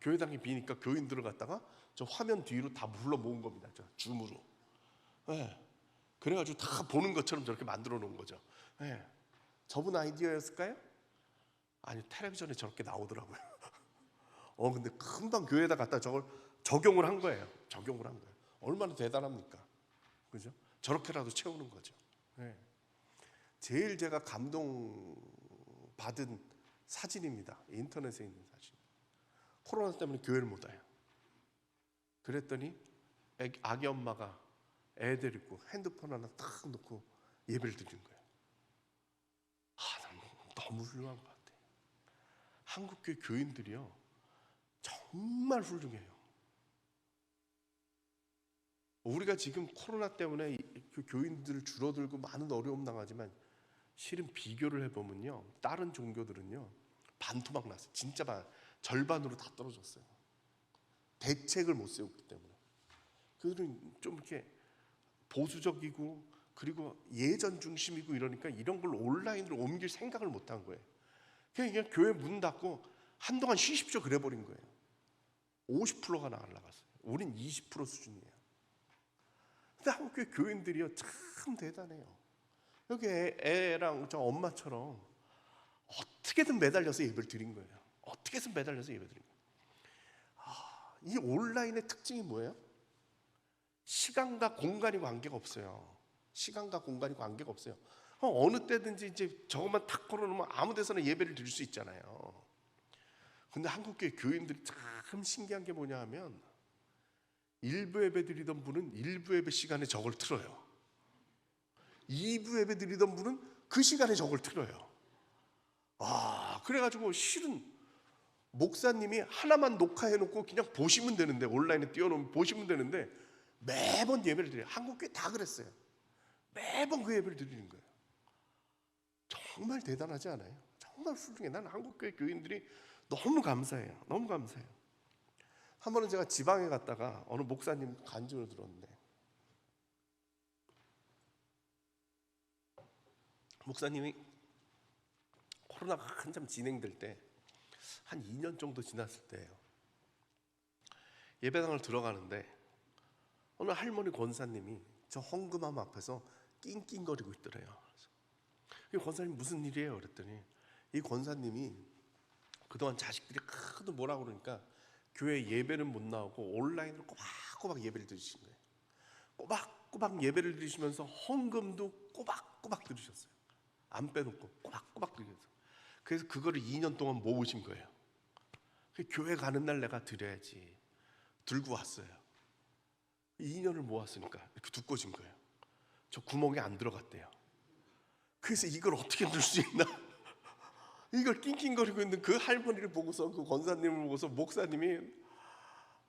교회당이 비니까 교인들을 갖다가 저 화면 뒤로 다 불러 모은 겁니다. 저 줌으로. 네. 그래가지고 다 보는 것처럼 저렇게 만들어 놓은 거죠. 네. 저분 아이디어였을까요? 아니, 텔레비전에 저렇게 나오더라고요. 근데 금방 교회에다 갖다 저걸 적용을 한 거예요. 적용을 한 거예요. 얼마나 대단합니까? 그죠? 저렇게라도 채우는 거죠. 네. 제일 제가 감동받은 사진입니다. 인터넷에 있는 사진. 코로나 때문에 교회를 못 와요. 그랬더니 아기 엄마가 애 데리고 핸드폰 하나 딱 놓고 예배를 드리는 거예요. 너무 훌륭한 것 같아요. 한국교회 교인들이요, 정말 훌륭해요. 우리가 지금 코로나 때문에 그 교인들 줄어들고 많은 어려움 당하지만, 실은 비교를 해보면요, 다른 종교들은요 반토막 났어요. 진짜 절반으로 다 떨어졌어요. 대책을 못 세웠기 때문에. 그들은 좀 이렇게 보수적이고, 그리고 예전 중심이고 이러니까 이런 걸 온라인으로 옮길 생각을 못 한 거예요. 그냥 교회 문 닫고 한동안 쉬십시오 그래 버린 거예요. 50%가 날아갔어요. 우린 20% 수준이에요. 근데 한국교회 교인들이요 참 대단해요. 여기 애랑 저 엄마처럼 어떻게든 매달려서 예배를 드린 거예요. 어떻게든 매달려서 예배 드린 거예요. 이 온라인의 특징이 뭐예요? 시간과 공간이 관계가 없어요. 시간과 공간이 관계가 없어요. 어느 때든지 이제 저것만 탁 걸어놓으면 아무 데서나 예배를 드릴 수 있잖아요. 근데 한국교회 교인들이 참 신기한 게 뭐냐 하면, 일부 예배 드리던 분은 일부 예배 시간에 저걸 틀어요. 2부 예배 드리던 분은 그 시간에 저걸 틀어요. 그래가지고 실은 목사님이 하나만 녹화해놓고 그냥 보시면 되는데, 온라인에 띄워놓으면 보시면 되는데, 매번 예배를 드려요. 한국교회 다 그랬어요. 매번 그 예배를 드리는 거예요. 정말 대단하지 않아요? 정말 훌륭해. 나는 한국교회 교인들이 너무 감사해요. 너무 감사해요. 한 번은 제가 지방에 갔다가 어느 목사님 간증을 들었는데, 목사님이 코로나가 한참 진행될 때 한 2년 정도 지났을 때예요. 예배당을 들어가는데 어느 할머니 권사님이 저 헌금함 앞에서 낑낑거리고 있더래요. 그래서 권사님 무슨 일이에요? 그랬더니 이 권사님이 그동안 자식들이 하도 뭐라 그러니까 교회 예배는 못 나오고 온라인으로 꼬박꼬박 예배를 드리신 거예요. 꼬박꼬박 예배를 드리시면서 헌금도 꼬박꼬박 드리셨어요. 안 빼놓고 꼬박꼬박 드리셨어요. 그래서 그거를 2년 동안 모으신 거예요. 교회 가는 날 내가 드려야지. 들고 왔어요. 2년을 모았으니까 이렇게 두꺼워진 거예요. 저 구멍에 안 들어갔대요. 그래서 이걸 어떻게 넣을 수 있나? 이걸 낑낑거리고 있는 그 할머니를 보고서, 그 권사님을 보고서 목사님이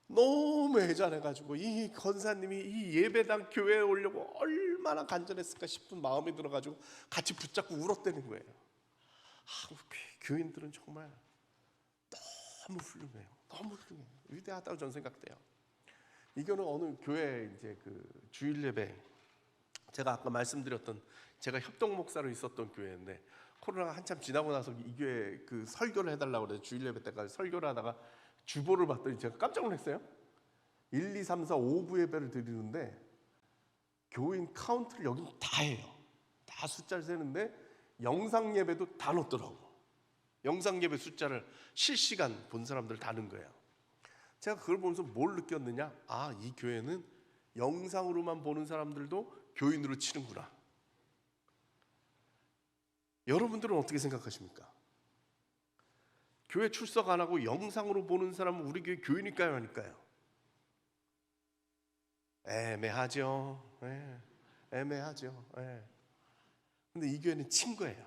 너무 애잔해가지고 이 권사님이 이 예배당 교회에 오려고 얼마나 간절했을까 싶은 마음이 들어가지고 같이 붙잡고 울었다는 거예요. 교인들은 정말 너무 훌륭해요. 너무 훌륭해요. 위대하다고 저는 생각돼요. 이거는 어느 교회 이제 그 주일 예배, 제가 아까 말씀드렸던 제가 협동 목사로 있었던 교회인데 코로나가 한참 지나고 나서 이 교회 그 설교를 해달라고 그래서 주일 예배 때까지 설교를 하다가 주보를 봤더니 제가 깜짝 놀랐어요. 1, 2, 3, 4, 5부 예배를 드리는데 교인 카운트를 여긴 다 해요. 다 숫자를 세는데 영상 예배도 다 넣더라고. 영상 예배 숫자를 실시간 본 사람들 다 넣은 거예요. 제가 그걸 보면서 뭘 느꼈느냐? 아, 이 교회는 영상으로만 보는 사람들도 교인으로 치는구나. 여러분들은 어떻게 생각하십니까? 교회 출석 안 하고 영상으로 보는 사람은 우리 교회 교인일까요? 아닐까요? 애매하죠. 애매하죠. 근데 이 교회는 친 거예요.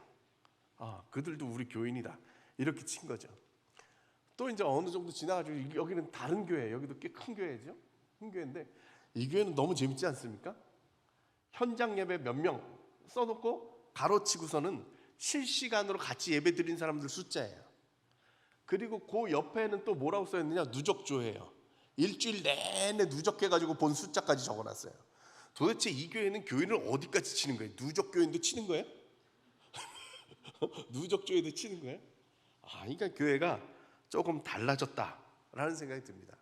아, 그들도 우리 교인이다. 이렇게 친 거죠. 또 이제 어느 정도 지나가지고 여기는 다른 교회, 여기도 꽤 큰 교회죠. 큰 교회인데 이 교회는 너무 재밌지 않습니까? 현장 예배 몇 명 써놓고 가로치고서는 실시간으로 같이 예배 드린 사람들 숫자예요. 그리고 그 옆에는 또 뭐라고 써있느냐? 누적조예요. 일주일 내내 누적해가지고 본 숫자까지 적어놨어요. 도대체 이 교회는 교인을 어디까지 치는 거예요? 누적교인도 치는 거예요? 누적조에도 치는 거예요? 아, 그러니까 교회가 조금 달라졌다라는 생각이 듭니다.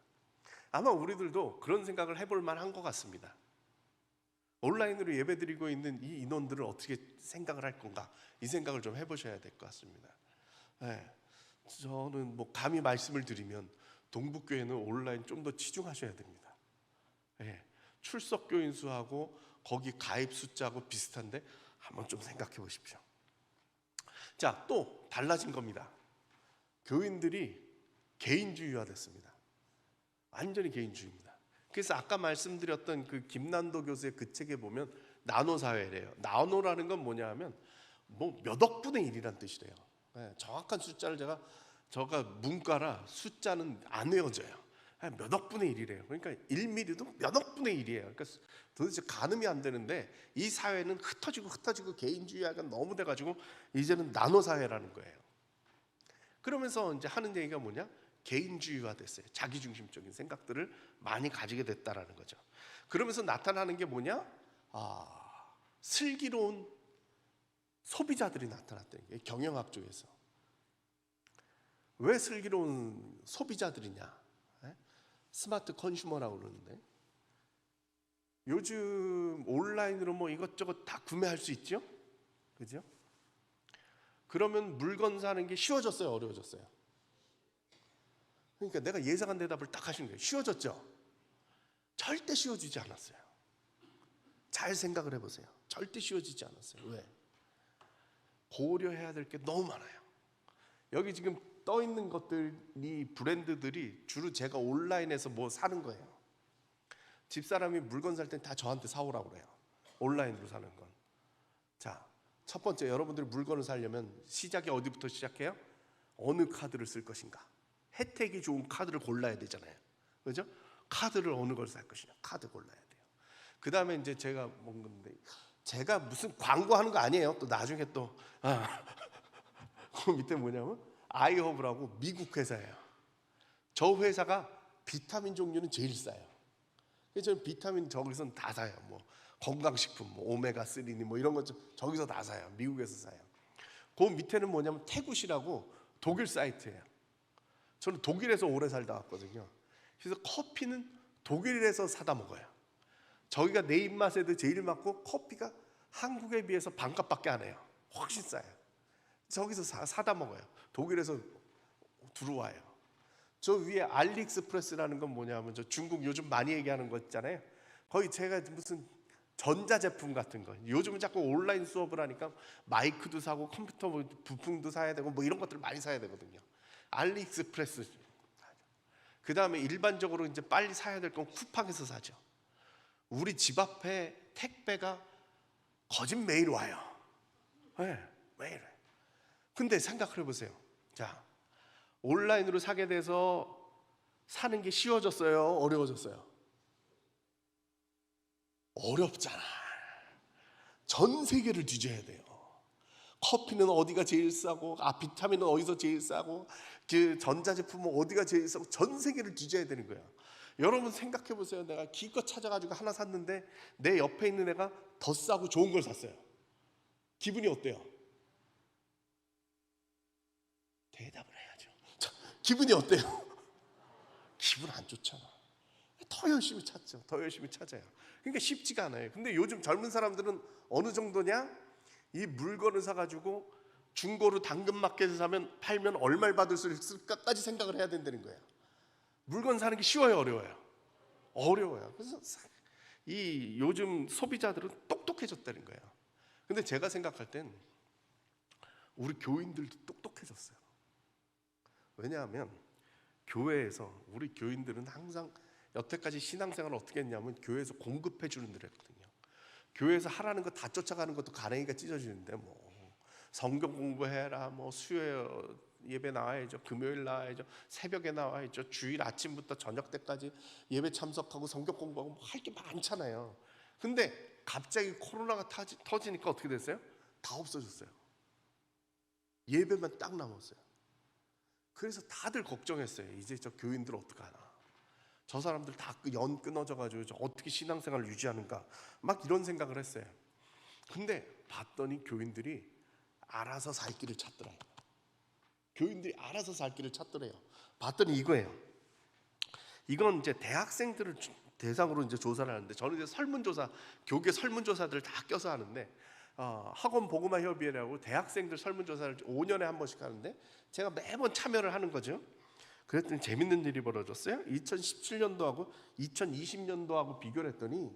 아마 우리들도 그런 생각을 해볼 만한 것 같습니다. 온라인으로 예배드리고 있는 이 인원들을 어떻게 생각을 할 건가, 이 생각을 좀 해보셔야 될 것 같습니다. 저는 뭐 감히 말씀을 드리면 동북교회는 온라인 좀 더 치중하셔야 됩니다. 출석교인 수하고 거기 가입 숫자하고 비슷한데 한번 좀 생각해 보십시오. 자, 또 달라진 겁니다. 교인들이 개인주의화 됐습니다. 완전히 개인주의입니다. 그래서 아까 말씀드렸던 그 김난도 교수의 그 책에 보면 나노사회래요. 나노라는 건 뭐냐 하면 뭐 몇 억분의 1이란 뜻이래요. 정확한 숫자를 제가 문과라 숫자는 안 외워져요. 몇 억분의 1이래요. 그러니까 1mm도 몇 억분의 1이에요. 그러니까 도대체 가늠이 안 되는데 이 사회는 흩어지고 개인주의가 너무 돼가지고 이제는 나노사회라는 거예요. 그러면서 이제 하는 얘기가 뭐냐? 개인주의화 됐어요. 자기중심적인 생각들을 많이 가지게 됐다라는 거죠. 그러면서 나타나는 게 뭐냐? 슬기로운 소비자들이 나타났다는 게 경영학 쪽에서. 왜 슬기로운 소비자들이냐? 스마트 컨슈머라고 그러는데 요즘 온라인으로 뭐 이것저것 다 구매할 수 있죠? 그죠? 그러면 물건 사는 게 쉬워졌어요? 어려워졌어요? 그러니까 내가 예상한 대답을 딱 하시는 거예요. 쉬워졌죠? 절대 쉬워지지 않았어요. 잘 생각을 해보세요. 절대 쉬워지지 않았어요. 왜? 고려해야 될 게 너무 많아요. 여기 지금 떠 있는 것들이 브랜드들이 주로 제가 온라인에서 뭐 사는 거예요. 집사람이 물건 살 땐 다 저한테 사오라고 그래요. 온라인으로 사는 건. 자, 첫 번째, 여러분들이 물건을 사려면 시작이 어디부터 시작해요? 어느 카드를 쓸 것인가? 혜택이 좋은 카드를 골라야 되잖아요. 그죠? 카드를 어느 걸 살 것이냐? 카드 골라야 돼요. 그 다음에 이제 제가 먹는데 제가 무슨 광고하는 거 아니에요. 또 나중에 또 그 밑에 뭐냐면 아이허브라고 미국 회사예요. 저 회사가 비타민 종류는 제일 싸요. 그래서 저는 비타민 저기서는 다 사요. 뭐 건강식품, 뭐 오메가3니 뭐 이런 것 저기서 다 사요. 미국에서 사요. 그 밑에는 뭐냐면 태굿이라고 독일 사이트예요. 저는 독일에서 오래 살다 왔거든요. 그래서 커피는 독일에서 사다 먹어요. 저기가 내 입맛에도 제일 맞고 커피가 한국에 비해서 반값밖에 안 해요. 훨씬 싸요. 저기서 사다 먹어요. 독일에서 들어와요. 저 위에 알리익스프레스라는 건 뭐냐면 저 중국 요즘 많이 얘기하는 거 있잖아요. 거의 제가 무슨 전자제품 같은 거, 요즘은 자꾸 온라인 수업을 하니까 마이크도 사고 컴퓨터 부품도 사야 되고 뭐 이런 것들을 많이 사야 되거든요. 알리익스프레스. 그 다음에 일반적으로 이제 빨리 사야 될 건 쿠팡에서 사죠. 우리 집 앞에 택배가 거진 매일 와요. 네, 매일. 근데 생각을 해보세요. 자, 온라인으로 사게 돼서 사는 게 쉬워졌어요? 어려워졌어요? 어렵잖아. 전 세계를 뒤져야 돼요. 커피는 어디가 제일 싸고, 비타민은 어디서 제일 싸고, 그 전자제품은 어디가 제일 싸고, 전 세계를 뒤져야 되는 거야. 여러분 생각해 보세요. 내가 기껏 찾아가지고 하나 샀는데 내 옆에 있는 애가 더 싸고 좋은 걸 샀어요. 기분이 어때요? 대답을 해야죠. 자, 기분이 어때요? 기분 안 좋잖아. 더 열심히 찾죠. 더 열심히 찾아요. 그러니까 쉽지가 않아요. 근데 요즘 젊은 사람들은 어느 정도냐? 이 물건을 사가지고 중고로 당근마켓에서 사면 팔면 얼마를 받을 수 있을까까지 생각을 해야 된다는 거예요. 물건 사는 게 쉬워요, 어려워요? 어려워요. 그래서 이 요즘 소비자들은 똑똑해졌다는 거예요. 근데 제가 생각할 땐 우리 교인들도 똑똑해졌어요. 왜냐하면 교회에서 우리 교인들은 항상 여태까지 신앙생활을 어떻게 했냐면 교회에서 공급해 주는 일 했거든요. 교회에서 하라는 거 다 쫓아가는 것도 가랭이가 찢어지는데 뭐 성경 공부해라, 뭐 수요 예배 나와야죠, 금요일 나와야죠, 새벽에 나와야죠, 주일 아침부터 저녁 때까지 예배 참석하고 성경 공부하고 뭐 할 게 많잖아요. 근데 갑자기 코로나가 터지니까 어떻게 됐어요? 다 없어졌어요. 예배만 딱 남았어요. 그래서 다들 걱정했어요. 이제 저 교인들 어떡하나, 저 사람들 다 연 끊어져가지고 어떻게 신앙생활을 유지하는가, 막 이런 생각을 했어요. 근데 봤더니 교인들이 알아서 살 길을 찾더라고요. 교인들이 알아서 살 길을 찾더래요. 봤더니 이거예요. 이건 이제 대학생들을 대상으로 이제 조사를 하는데, 저는 이제 설문조사, 교계 설문조사들을 다 껴서 하는데, 학원 복음화 협의회라고 대학생들 설문조사를 5년에 한 번씩 하는데 제가 매번 참여를 하는 거죠. 그랬더니 재밌는 일이 벌어졌어요. 2017년도하고 2020년도하고 비교를 했더니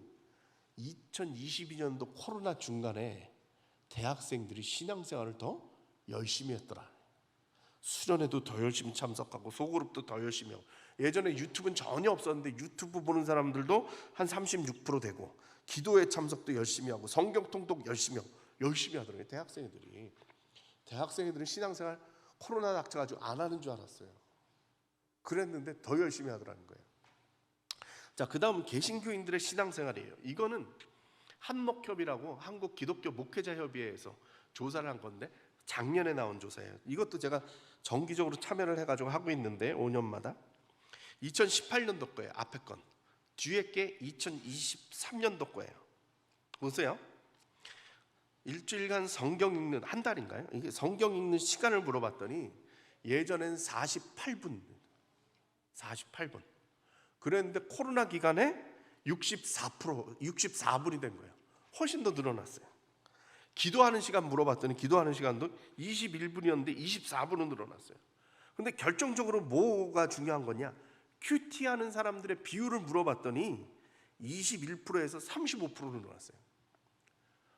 2022년도 코로나 중간에 대학생들이 신앙생활을 더 열심히 했더라. 수련회도 더 열심히 참석하고 소그룹도 더 열심히 하고, 예전에 유튜브는 전혀 없었는데 유튜브 보는 사람들도 한 36% 되고, 기도회 참석도 열심히 하고, 성경 통독 열심히 하고, 열심히 하더라고요. 대학생들은 신앙생활 코로나 닥쳐가지고 안 하는 줄 알았어요. 그랬는데 더 열심히 하더라는 거예요. 자, 그 다음은 개신교인들의 신앙생활이에요. 이거는 한목협이라고 한국 기독교 목회자 협의회에서 조사를 한 건데 작년에 나온 조사예요. 이것도 제가 정기적으로 참여를 해가지고 하고 있는데 5년마다 2018년도 거예요. 앞에 건. 뒤에 게 2023년도 거예요. 보세요. 일주일간 성경 읽는, 한 달인가요? 이게 성경 읽는 시간을 물어봤더니 예전엔 48분. 그랬는데 코로나 기간에 64분이 된 거예요. 훨씬 더 늘어났어요. 기도하는 시간 물어봤더니 기도하는 시간도 21분이었는데 24분은 늘어났어요. 근데 결정적으로 뭐가 중요한 거냐? 큐티하는 사람들의 비율을 물어봤더니 21%에서 35%로 늘어났어요.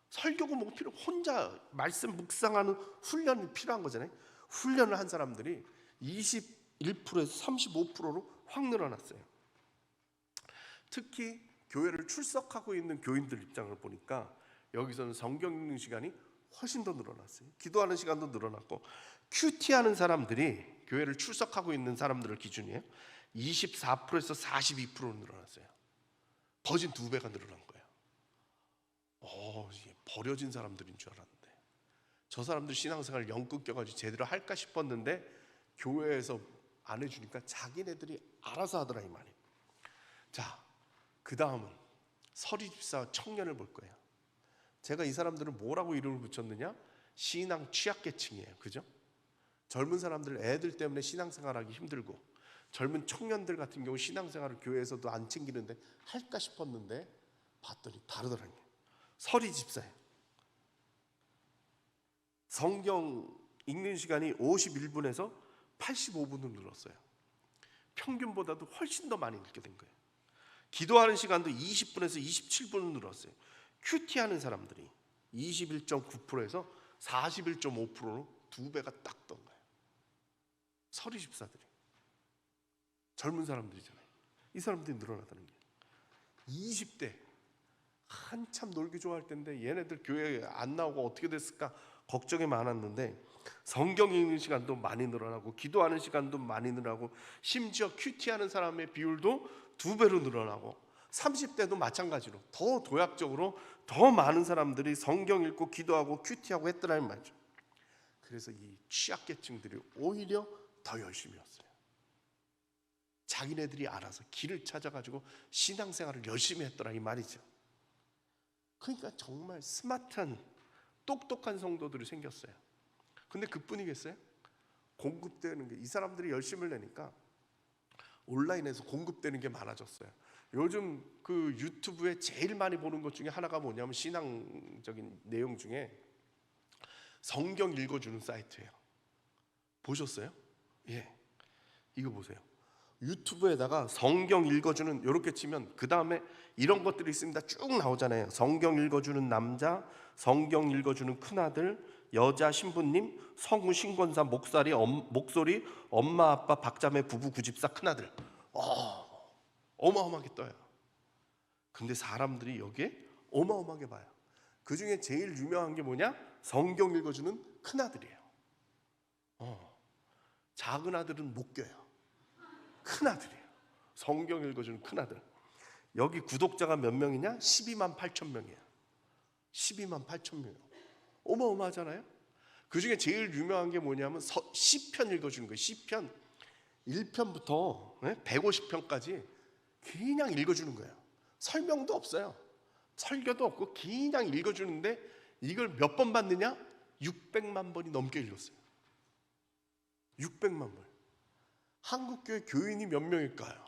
설교가 뭐 필요, 혼자 말씀 묵상하는 훈련이 필요한 거잖아요. 훈련을 한 사람들이 21%에서 35%로 확 늘어났어요. 특히 교회를 출석하고 있는 교인들 입장을 보니까 여기서는 성경 읽는 시간이 훨씬 더 늘어났어요. 기도하는 시간도 늘어났고, 큐티하는 사람들이 교회를 출석하고 있는 사람들을 기준이에요. 24%에서 42%로 늘어났어요. 거진 2배가 늘어난 거예요. 이게 버려진 사람들인 줄 알았는데, 저 사람들 신앙생활 영 끊겨가지고 제대로 할까 싶었는데 교회에서 안 해주니까 자기네들이 알아서 하더라 이 말이에요. 자, 그 다음은 서리집사 청년을 볼 거예요. 제가 이 사람들은 뭐라고 이름을 붙였느냐? 신앙 취약계층이에요. 그죠? 젊은 사람들, 애들 때문에 신앙생활하기 힘들고, 젊은 청년들 같은 경우 신앙생활을 교회에서도 안 챙기는데 할까 싶었는데 봤더니 다르더라고요. 서리집사예요. 성경 읽는 시간이 51분에서 85분을 늘었어요. 평균보다도 훨씬 더 많이 읽게 된 거예요. 기도하는 시간도 20분에서 27분을 늘었어요. 큐티하는 사람들이 21.9%에서 41.5%로 2배가 딱 던 거예요. 서리 집사들이, 젊은 사람들이잖아요. 이 사람들이 늘어나다는 게, 20대 한참 놀기 좋아할 때인데 얘네들 교회에 안 나오고 어떻게 됐을까 걱정이 많았는데 성경 읽는 시간도 많이 늘어나고 기도하는 시간도 많이 늘어나고 심지어 큐티하는 사람의 비율도 2배로 늘어나고 30대도 마찬가지로 더 도약적으로 더 많은 사람들이 성경 읽고 기도하고 큐티하고 했더라는 말이죠. 그래서 이 취약계층들이 오히려 더 열심히 했어요. 자기네들이 알아서 길을 찾아가지고 신앙생활을 열심히 했더라 이 말이죠. 그러니까 정말 스마트한 똑똑한 성도들이 생겼어요. 근데 그뿐이겠어요? 공급되는 게, 이 사람들이 열심을 내니까 온라인에서 공급되는 게 많아졌어요. 요즘 그 유튜브에 제일 많이 보는 것 중에 하나가 뭐냐면 신앙적인 내용 중에 성경 읽어주는 사이트예요. 보셨어요? 예, 이거 보세요. 유튜브에다가 성경 읽어주는, 이렇게 치면 그 다음에 이런 것들이 있습니다. 쭉 나오잖아요. 성경 읽어주는 남자, 성경 읽어주는 큰아들, 여자 신부님, 성우 신권사 목소리 엄마 아빠 박자매 부부 구집사 큰아들. 어마어마하게 떠요. 근데 사람들이 여기에 어마어마하게 봐요. 그 중에 제일 유명한 게 뭐냐? 성경 읽어주는 큰아들이에요. 작은 아들은 못 껴요. 큰아들이에요. 성경 읽어주는 큰아들. 여기 구독자가 몇 명이냐? 12만 8천 명이에요. 12만 8천 명. 어마어마하잖아요. 그 중에 제일 유명한 게 뭐냐면 시편 읽어주는 거예요. 시편 1편부터 150편까지 그냥 읽어주는 거예요. 설명도 없어요. 설교도 없고 그냥 읽어주는데 이걸 몇 번 봤느냐? 600만 번이 넘게 읽었어요. 600만 번. 한국교회 교인이 몇 명일까요?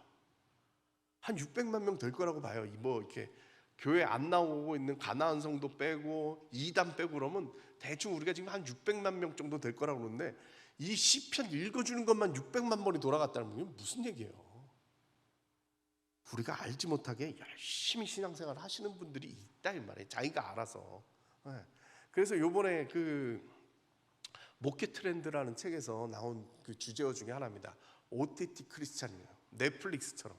한 600만 명 될 거라고 봐요. 뭐 이렇게 교회 안 나오고 있는 가나안 성도 빼고 이단 빼고 그러면 대충 우리가 지금 한 600만 명 정도 될 거라고 그러는데, 이 시편 읽어주는 것만 600만 번이 돌아갔다는 게 무슨 얘기예요? 우리가 알지 못하게 열심히 신앙생활 하시는 분들이 있다 이 말이에요. 자기가 알아서. 그래서 요번에 그 목회 트렌드라는 책에서 나온 그 주제어 중에 하나입니다. OTT 크리스찬이에요. 넷플릭스처럼.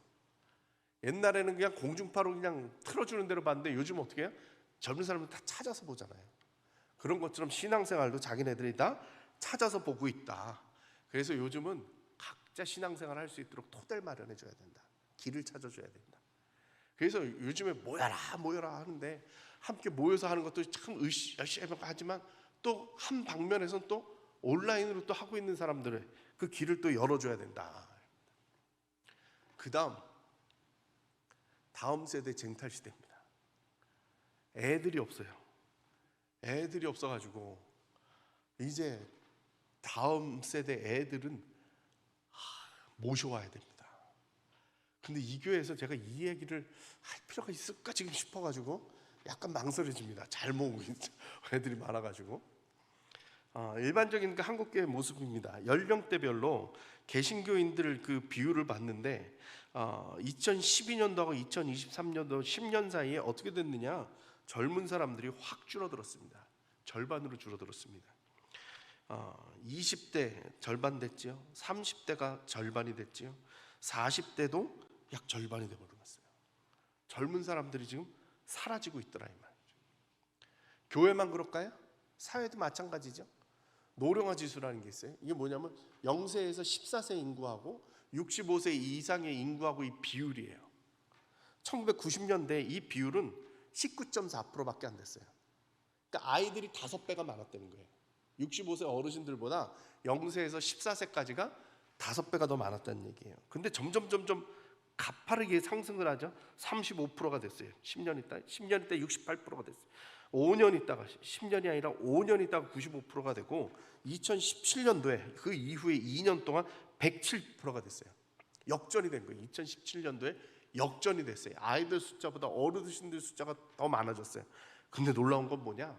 옛날에는 그냥 공중파로 그냥 틀어주는 대로 봤는데 요즘 어떻게 해요? 젊은 사람은 다 찾아서 보잖아요. 그런 것처럼 신앙생활도 자기네들이 다 찾아서 보고 있다. 그래서 요즘은 각자 신앙생활 할 수 있도록 토대를 마련해 줘야 된다. 길을 찾아줘야 된다. 그래서 요즘에 모여라 하는데 함께 모여서 하는 것도 참 열심히 하지만 또 한 방면에서는 또 온라인으로 또 하고 있는 사람들의 그 길을 또 열어줘야 된다. 그 다음 세대 쟁탈 시대입니다. 애들이 없어요. 애들이 없어가지고 이제 다음 세대 애들은 모셔와야 됩니다. 근데 이 교회에서 제가 이 얘기를 할 필요가 있을까 지금 싶어가지고 약간 망설여집니다. 잘 모으고 있는 애들이 많아가지고. 일반적인 그 한국교회 모습입니다. 연령대별로 개신교인들 그 비율을 봤는데 2012년도하고 2023년도 10년 사이에 어떻게 됐느냐? 젊은 사람들이 확 줄어들었습니다. 절반으로 줄어들었습니다. 20대 절반 됐지요. 30대가 절반이 됐지요. 40대도 약 절반이 되어버렸어요. 젊은 사람들이 지금 사라지고 있더라 이 말이죠. 교회만 그럴까요? 사회도 마찬가지죠. 노령화 지수라는 게 있어요. 이게 뭐냐면 0세에서 14세 인구하고 65세 이상의 인구하고 이 비율이에요. 1990년대 이 비율은 19.4%밖에 안 됐어요. 그러니까 아이들이 5배가 많았다는 거예요. 65세 어르신들보다 0세에서 14세까지가 5배가 더 많았다는 얘기예요. 근데 점점 가파르게 상승을 하죠. 35%가 됐어요. 10년 있다 68%가 됐어요. 5년 있다가 10년이 아니라 5년 있다가 95%가 되고 2017년도에 그 이후에 2년 동안 107%가 됐어요. 역전이 된 거예요. 2017년도에 역전이 됐어요. 아이들 숫자보다 어르신들 숫자가 더 많아졌어요. 근데 놀라운 건 뭐냐?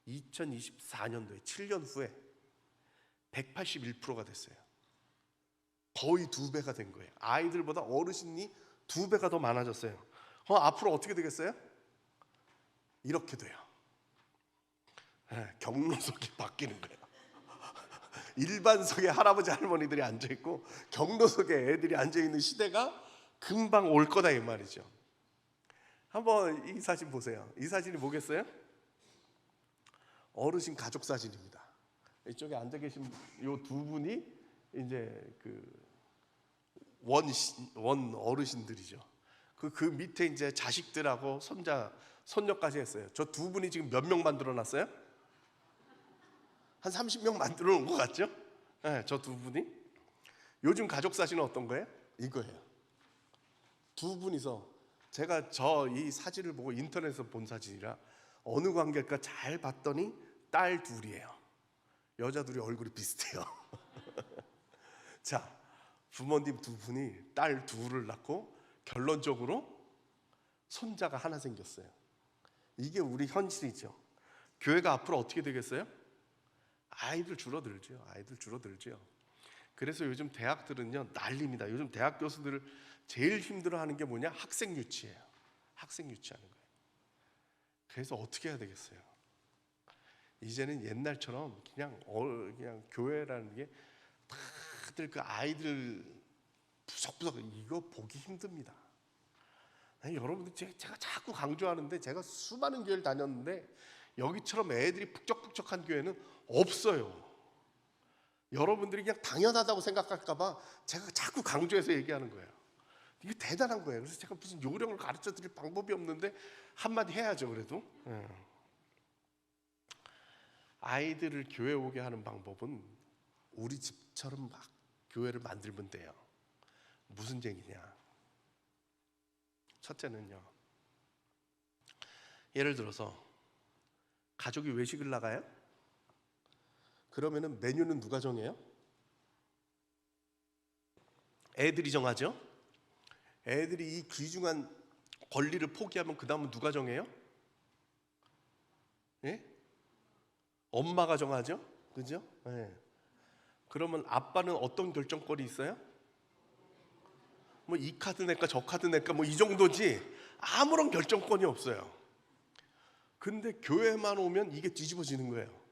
2024년도에 7년 후에 181%가 됐어요. 거의 2배가 된 거예요. 아이들보다 어르신이 2배가 더 많아졌어요. 앞으로 어떻게 되겠어요? 이렇게 돼요. 경로석이 바뀌는 거예요. 일반석에 할아버지 할머니들이 앉아있고 경로석에 애들이 앉아있는 시대가 금방 올 거다 이 말이죠. 한번 이 사진 보세요. 이 사진이 뭐겠어요? 어르신 가족 사진입니다. 이쪽에 앉아 계신 이 두 분이 이제 원 어르신들이죠. 그 밑에 이제 자식들하고 손녀까지 했어요. 저 두 분이 지금 몇 명 만들어 놨어요? 한 30명 만들어 놓은 것 같죠? 네, 저 두 분이. 요즘 가족 사진은 어떤 거예요? 이거예요. 두 분이서 제가 이 사진을 보고 인터넷에서 본 사진이라 어느 관계일까 잘 봤더니 딸 둘이에요. 여자 둘이 얼굴이 비슷해요. 자, 부모님 두 분이 딸 둘을 낳고 결론적으로 손자가 하나 생겼어요. 이게 우리 현실이죠. 교회가 앞으로 어떻게 되겠어요? 아이들 줄어들죠. 그래서 요즘 대학들은요 난립니다. 요즘 대학 교수들을 제일 힘들어하는 게 뭐냐? 학생 유치예요. 학생 유치하는 거예요. 그래서 어떻게 해야 되겠어요? 이제는 옛날처럼 그냥 교회라는 게 다들 그 아이들 부석부석 이거 보기 힘듭니다. 아니, 여러분들 제가 자꾸 강조하는데 제가 수많은 교회를 다녔는데 여기처럼 애들이 북적북적한 교회는 없어요. 여러분들이 그냥 당연하다고 생각할까봐 제가 자꾸 강조해서 얘기하는 거예요. 이게 대단한 거예요. 그래서 제가 무슨 요령을 가르쳐 드릴 방법이 없는데 한마디 해야죠. 그래도 아이들을 교회 오게 하는 방법은 우리 집처럼 막 교회를 만들면 돼요. 무슨 얘기냐? 첫째는요, 예를 들어서 가족이 외식을 나가요? 그러면은 메뉴는 누가 정해요? 애들이 정하죠. 애들이 이 귀중한 권리를 포기하면 그 다음은 누가 정해요? 예? 엄마가 정하죠. 그죠? 예. 그러면 아빠는 어떤 결정권이 있어요? 뭐 이 카드 낼까 저 카드 낼까 뭐 이 정도지 아무런 결정권이 없어요. 근데 교회만 오면 이게 뒤집어지는 거예요.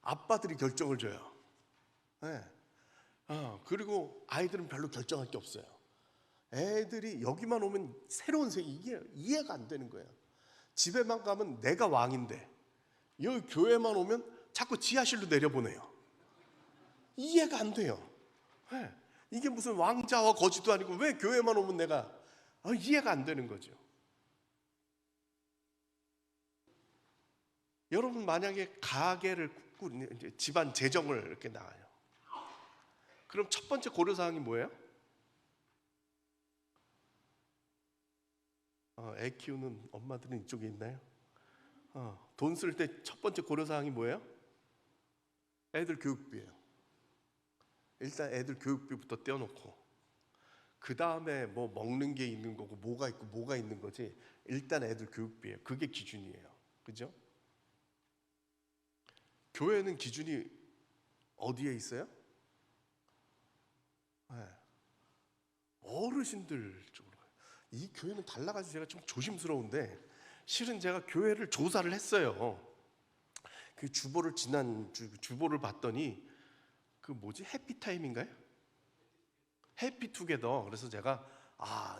아빠들이 결정을 줘요. 네. 그리고 아이들은 별로 결정할 게 없어요. 애들이 여기만 오면 새로운 세계 이게 이해가 안 되는 거예요. 집에만 가면 내가 왕인데 여기 교회만 오면 자꾸 지하실로 내려보내요. 이해가 안 돼요. 네. 이게 무슨 왕자와 거지도 아니고 왜 교회만 오면 내가 이해가 안 되는 거죠. 여러분 만약에 가게를 이제 집안 재정을 이렇게 나가요. 그럼 첫 번째 고려사항이 뭐예요? 애 키우는 엄마들은 이쪽에 있나요? 돈 쓸 때 첫 번째 고려사항이 뭐예요? 애들 교육비예요. 일단 애들 교육비부터 떼어놓고 그 다음에 뭐 먹는 게 있는 거고 뭐가 있고 뭐가 있는 거지 일단 애들 교육비예요. 그게 기준이에요. 그죠? 교회는 기준이 어디에 있어요? 네. 어르신들 쪽으로. 이 교회는 달라가지고 제가 좀 조심스러운데 실은 제가 교회를 조사를 했어요. 그 주보를 봤더니 그 뭐지? 해피타임인가요? 해피투게더. 그래서 제가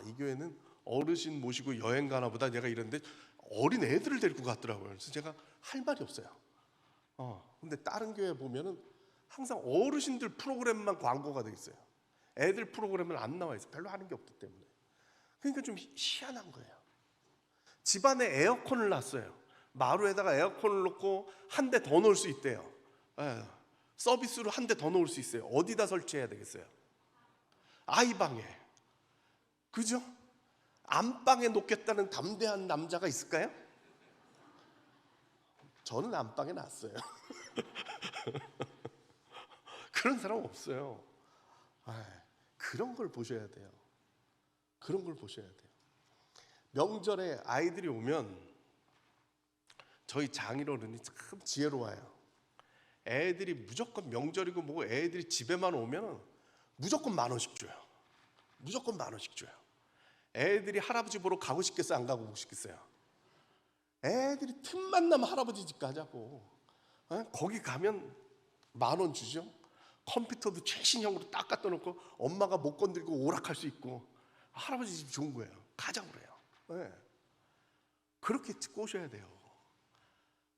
이 교회는 어르신 모시고 여행 가나 보다 내가 이랬는데 어린 애들을 데리고 갔더라고요. 그래서 제가 할 말이 없어요. 근데 다른 교회 보면은 항상 어르신들 프로그램만 광고가 돼 있어요. 애들 프로그램은 안 나와 있어요. 별로 하는 게 없기 때문에. 그러니까 좀 희한한 거예요. 집안에 에어컨을 놨어요. 마루에다가 에어컨을 놓고 한 대 더 놓을 수 있대요. 예, 서비스로 한 대 더 놓을 수 있어요. 어디다 설치해야 되겠어요? 아이 방에. 그죠? 안방에 놓겠다는 담대한 남자가 있을까요? 저는 안방에 놨어요. 그런 사람 없어요. 그런 걸 보셔야 돼요. 그런 걸 보셔야 돼요. 명절에 아이들이 오면 저희 장인어른이 참 지혜로워요. 애들이 무조건 명절이고 뭐고 애들이 집에만 오면 무조건 10,000원씩 줘요. 무조건 10,000원씩 줘요. 애들이 할아버지 보러 가고 싶겠어요? 안 가고 싶겠어요? 애들이 틈만 나면 할아버지 집 가자고. 거기 가면 10,000원 주죠. 컴퓨터도 최신형으로 딱 갖다 놓고 엄마가 못 건들고 오락할 수 있고 할아버지 집 좋은 거예요. 가자고 그래요. 그렇게 꼬셔야 돼요.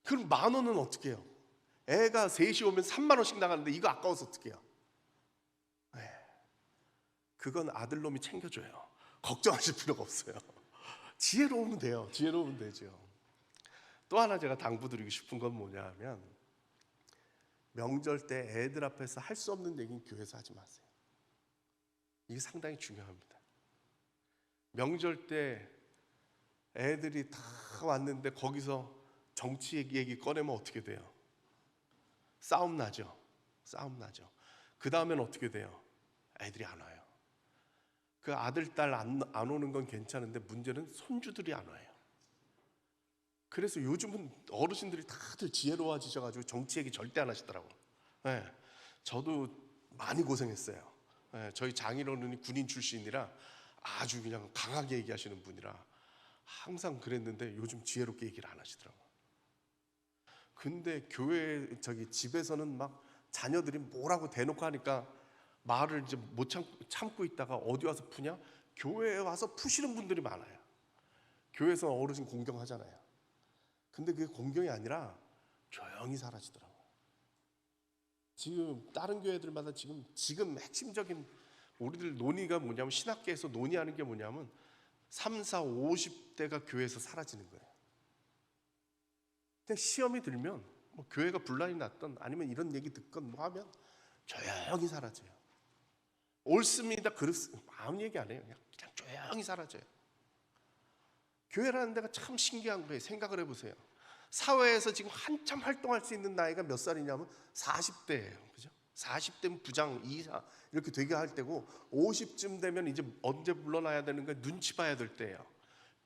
그럼 10,000원은 어떻게 해요? 애가 3시 오면 30,000원씩 나가는데 이거 아까워서 어떻게 해요? 그건 아들놈이 챙겨줘요. 걱정하실 필요가 없어요. 지혜로우면 돼요. 지혜로우면 되죠. 또 하나 제가 당부드리고 싶은 건 뭐냐 하면 명절 때 애들 앞에서 할 수 없는 얘기는 교회에서 하지 마세요. 이게 상당히 중요합니다. 명절 때 애들이 다 왔는데 거기서 정치 얘기 꺼내면 어떻게 돼요? 싸움 나죠. 싸움 나죠. 그 다음엔 어떻게 돼요? 애들이 안 와요. 그 아들, 딸 안 오는 건 괜찮은데 문제는 손주들이 안 와요. 그래서 요즘은 어르신들이 다들 지혜로워지셔가지고 정치 얘기 절대 안 하시더라고요. 저도 많이 고생했어요. 저희 장인어른이 군인 출신이라 아주 그냥 강하게 얘기하시는 분이라 항상 그랬는데 요즘 지혜롭게 얘기를 안 하시더라고요. 근데 집에서는 막 자녀들이 뭐라고 대놓고 하니까 말을 이제 못 참고 있다가 어디 와서 푸냐? 교회에 와서 푸시는 분들이 많아요. 교회에서 어르신 공경하잖아요. 근데 그게 공경이 아니라 조용히 사라지더라고요. 지금 다른 교회들마다 지금 핵심적인 우리들 논의가 뭐냐면 신학계에서 논의하는 게 뭐냐면 3, 4, 50대가 교회에서 사라지는 거예요. 그냥 시험이 들면 뭐 교회가 분란이 났던 아니면 이런 얘기 듣건 뭐 하면 조용히 사라져요. 옳습니다. 그렇습니다. 아무 얘기 안 해요. 그냥 조용히 사라져요. 교회라는 데가 참 신기한 거예요. 생각을 해보세요. 사회에서 지금 한참 활동할 수 있는 나이가 몇 살이냐면 40대예요. 그죠? 40대면 부장, 이사 이렇게 되게 할 때고 50쯤 되면 이제 언제 물러나야 되는 거 눈치 봐야 될 때예요.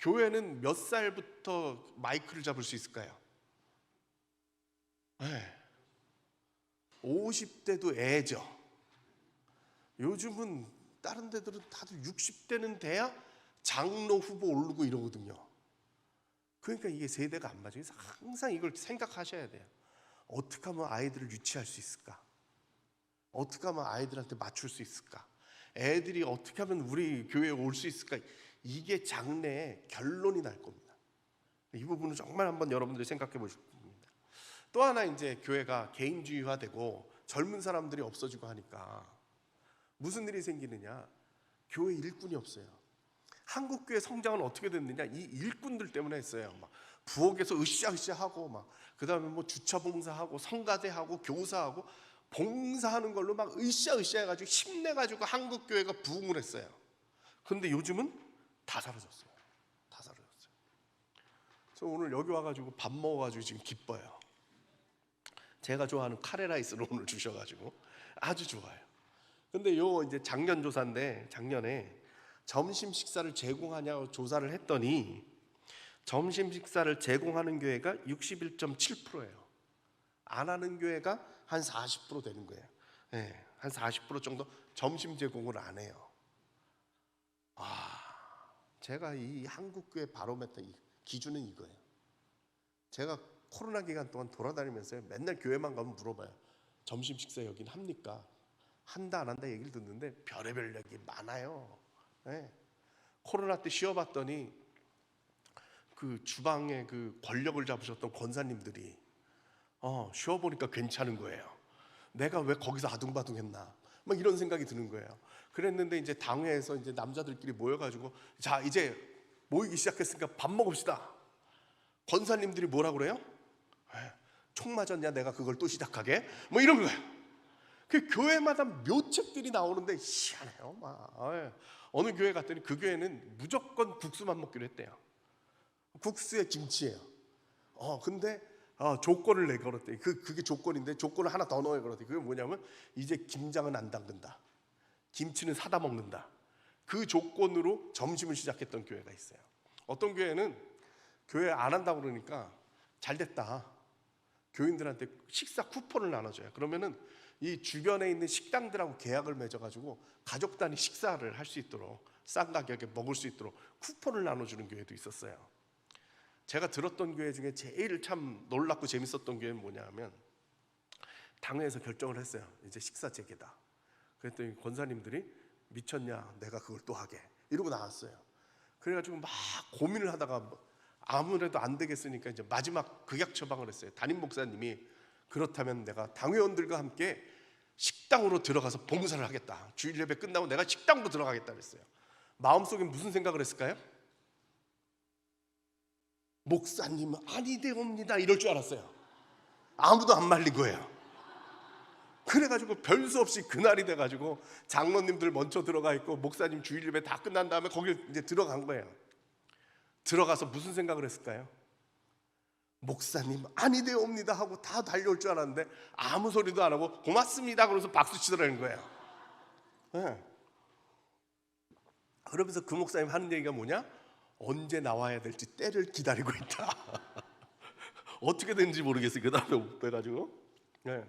교회는 몇 살부터 마이크를 잡을 수 있을까요? 50대도 애죠. 요즘은 다른 데들은 다들 60대는 돼야 장로 후보 오르고 이러거든요. 그러니까 이게 세대가 안 맞아요. 그래서 항상 이걸 생각하셔야 돼요. 어떻게 하면 아이들을 유치할 수 있을까? 어떻게 하면 아이들한테 맞출 수 있을까? 애들이 어떻게 하면 우리 교회에 올 수 있을까? 이게 장래의 결론이 날 겁니다. 이 부분은 정말 한번 여러분들이 생각해 보실 겁니다. 또 하나 이제 교회가 개인주의화되고 젊은 사람들이 없어지고 하니까 무슨 일이 생기느냐? 교회 일꾼이 없어요. 한국교회 성장은 어떻게 됐느냐? 이 일꾼들 때문에 했어요. 막 부엌에서 으쌰으쌰하고 막 그다음에 뭐 주차 봉사하고 성가대하고 교사하고 봉사하는 걸로 막 으쌰으쌰 해가지고 힘내가지고 한국교회가 부흥을 했어요. 그런데 요즘은 다 사라졌어요. 다 사라졌어요. 그래서 오늘 여기 와가지고 밥 먹어가지고 지금 기뻐요. 제가 좋아하는 카레라이스를 오늘 주셔가지고 아주 좋아요. 근데 요 이제 작년 조사인데 작년에 점심 식사를 제공하냐고 조사를 했더니 점심 식사를 제공하는 교회가 61.7%예요. 안 하는 교회가 한 40% 되는 거예요. 한 40% 정도 점심 제공을 안 해요. 제가 이 한국교회 바로메터 기준은 이거예요. 제가 코로나 기간 동안 돌아다니면서 맨날 교회만 가면 물어봐요. 점심 식사 여긴 합니까? 한다 안 한다 얘기를 듣는데 별의별 얘기 많아요. 코로나 때 쉬어봤더니 그 주방에 그 권력을 잡으셨던 권사님들이 쉬어보니까 괜찮은 거예요. 내가 왜 거기서 아둥바둥했나? 막 이런 생각이 드는 거예요. 그랬는데 이제 당회에서 이제 남자들끼리 모여가지고 자 이제 모이기 시작했으니까 밥 먹읍시다. 권사님들이 뭐라고 그래요? 총 맞았냐 내가 그걸 또 시작하게? 뭐 이런 거예요. 그 교회마다 묘책들이 나오는데 희한해요. 어느 교회 갔더니 그 교회는 무조건 국수만 먹기로 했대요. 국수에 김치예요. 근데 조건을 내걸었대. 그게 조건인데 조건을 하나 더 넣어 걸었대. 그게 뭐냐면 이제 김장은 안 담근다. 김치는 사다 먹는다. 그 조건으로 점심을 시작했던 교회가 있어요. 어떤 교회는 교회 안 한다고 그러니까 잘 됐다. 교인들한테 식사 쿠폰을 나눠줘요. 그러면은 이 주변에 있는 식당들하고 계약을 맺어가지고 가족 단위 식사를 할 수 있도록 싼 가격에 먹을 수 있도록 쿠폰을 나눠주는 교회도 있었어요. 제가 들었던 교회 중에 제일 참 놀랍고 재밌었던 교회는 뭐냐면 당회에서 결정을 했어요. 이제 식사 재개다. 그랬더니 권사님들이 미쳤냐 내가 그걸 또 하게 이러고 나왔어요. 그래가지고 막 고민을 하다가 아무래도 안 되겠으니까 이제 마지막 극약 처방을 했어요. 담임 목사님이 그렇다면 내가 당회원들과 함께 식당으로 들어가서 봉사를 하겠다. 주일 예배 끝나고 내가 식당으로 들어가겠다 그랬어요. 마음속에 무슨 생각을 했을까요? 목사님은 아니되옵니다 이럴 줄 알았어요. 아무도 안 말린 거예요. 그래가지고 별 수 없이 그날이 돼가지고 장로님들 먼저 들어가 있고 목사님 주일 예배 다 끝난 다음에 거기 이제 들어간 거예요. 들어가서 무슨 생각을 했을까요? 목사님 아니되옵니다 하고 다 달려올 줄 알았는데 아무 소리도 안 하고 고맙습니다 그러면서 박수 치더라는 거예요. 네. 그러면서 그 목사님 하는 얘기가 뭐냐? 언제 나와야 될지 때를 기다리고 있다. 어떻게 된지 모르겠어요. 그 다음에 못 빼가지고. 네.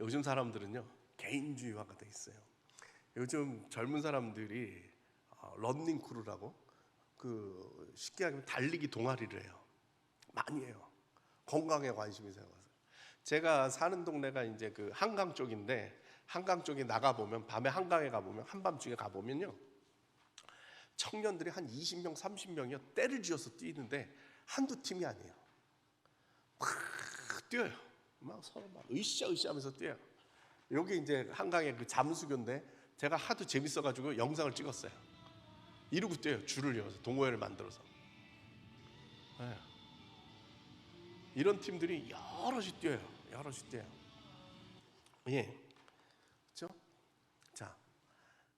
요즘 사람들은요 개인주의화가 돼 있어요. 요즘 젊은 사람들이 런닝 크루라고 쉽게 하면 달리기 동아리를 해요. 많이 해요. 건강에 관심이 생겨서. 제가 사는 동네가 이제 그 한강 쪽인데 한강 쪽에 나가 보면 밤에 한강에 가 보면 한밤중에 가 보면요 청년들이 한 20명, 30명이요 때를 지어서 뛰는데 한두 팀이 아니에요. 막 뛰어요. 막 서로 막 으쌰으쌰하면서 뛰어요. 여기 이제 한강의 그 잠수교인데 제가 하도 재밌어가지고 영상을 찍었어요. 이러고 뛰어요. 줄을 이어서 동호회를 만들어서. 네. 이런 팀들이 여럿이 뛰어요. 여럿이 뛰어요. 예, 그렇죠? 자,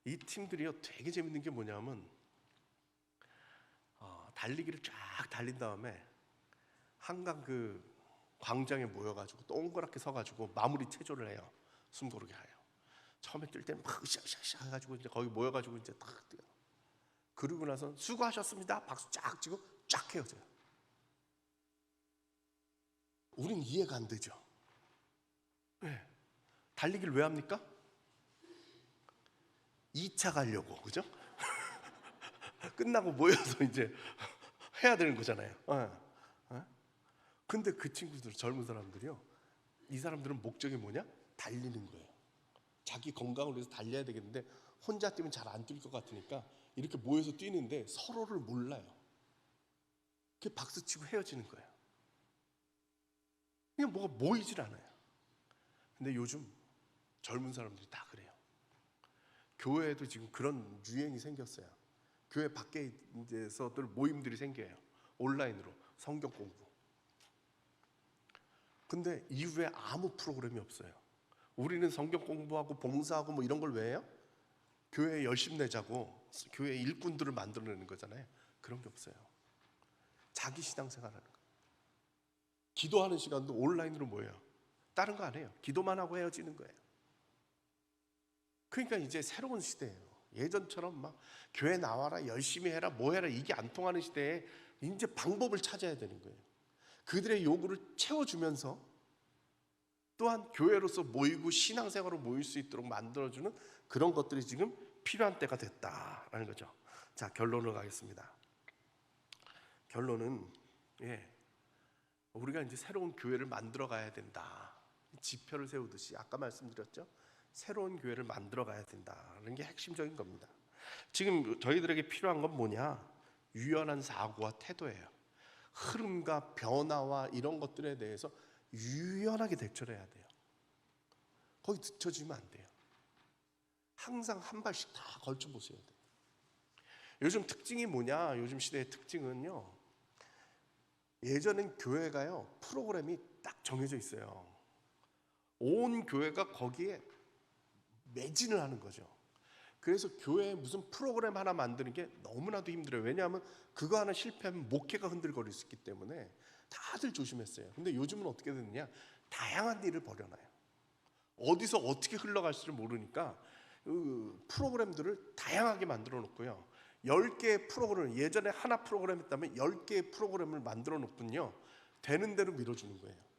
이 팀들이요 되게 재밌는 게 뭐냐면 달리기를 쫙 달린 다음에 한강 그 광장에 모여가지고 동그랗게 서가지고 마무리 체조를 해요. 숨고르게 해요. 처음에 뛸 때는 막 으쌰으쌰 해가지고 이제 거기 모여가지고 이제 탁 뛰어요. 그러고 나서 수고하셨습니다. 박수 쫙 치고 쫙 헤어져요. 우린 이해가 안 되죠. 네. 달리기를 왜 합니까? 2차 가려고, 그죠? 끝나고 모여서 이제 해야 되는 거잖아요. 근데 그 친구들, 젊은 사람들이요, 이 사람들은 목적이 뭐냐? 달리는 거예요. 자기 건강을 위해서 달려야 되겠는데 혼자 뛰면 잘 안 뛸 것 같으니까 이렇게 모여서 뛰는데 서로를 몰라요. 그게 박수치고 헤어지는 거예요. 그냥 뭐가 모이질 않아요. 근데 요즘 젊은 사람들이 다 그래요. 교회에도 지금 그런 유행이 생겼어요. 교회 밖에서들 모임들이 생겨요. 온라인으로 성경 공부. 근데 이후에 아무 프로그램이 없어요. 우리는 성경 공부하고 봉사하고 뭐 이런 걸 왜 해요? 교회에 열심 내자고 교회 일꾼들을 만들어내는 거잖아요. 그런 게 없어요. 자기 신앙생활하는 거. 기도하는 시간도 온라인으로 모여요. 다른 거 안 해요. 기도만 하고 헤어지는 거예요. 그러니까 이제 새로운 시대예요. 예전처럼 막 교회 나와라 열심히 해라 뭐 해라 이게 안 통하는 시대에 이제 방법을 찾아야 되는 거예요. 그들의 요구를 채워주면서 또한 교회로서 모이고 신앙생활로 모일 수 있도록 만들어주는 그런 것들이 지금 필요한 때가 됐다라는 거죠. 자, 결론으로 가겠습니다. 결론은 우리가 이제 새로운 교회를 만들어 가야 된다. 지표를 세우듯이 아까 말씀드렸죠. 새로운 교회를 만들어 가야 된다는 게 핵심적인 겁니다. 지금 저희들에게 필요한 건 뭐냐? 유연한 사고와 태도예요. 흐름과 변화와 이런 것들에 대해서 유연하게 대처를 해야 돼요. 거기 뒤처지면 안 돼요. 항상 한 발씩 다 걸쳐 보셔야 돼요. 요즘 특징이 뭐냐? 요즘 시대의 특징은요, 예전엔 교회가요 프로그램이 딱 정해져 있어요. 온 교회가 거기에 매진을 하는 거죠. 그래서 교회에 무슨 프로그램 하나 만드는 게 너무나도 힘들어요. 왜냐하면 그거 하나 실패하면 목회가 흔들거릴 수 있기 때문에 다들 조심했어요. 근데 요즘은 어떻게 됐느냐, 다양한 일을 벌여놔요. 어디서 어떻게 흘러갈지를 모르니까 그 프로그램들을 다양하게 만들어 놓고요. 10개의 프로그램, 예전에 하나 프로그램 했다면 10개의 프로그램을 만들어 놓군요. 되는 대로 밀어주는 거예요.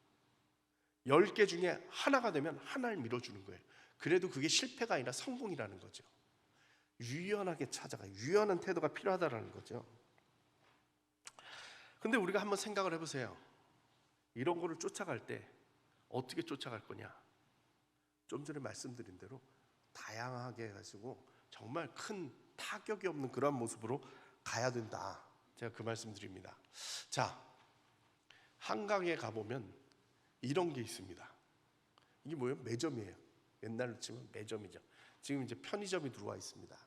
10개 중에 하나가 되면 하나를 밀어주는 거예요. 그래도 그게 실패가 아니라 성공이라는 거죠. 유연하게 찾아가, 유연한 태도가 필요하다는 거죠. 근데 우리가 한번 생각을 해보세요. 이런 거를 쫓아갈 때 어떻게 쫓아갈 거냐? 좀 전에 말씀드린 대로 다양하게 해가지고 정말 큰 타격이 없는 그런 모습으로 가야 된다. 제가 그 말씀 드립니다. 자, 한강에 가보면 이런 게 있습니다. 이게 뭐예요? 매점이에요. 옛날로 치면 매점이죠. 지금 이제 편의점이 들어와 있습니다.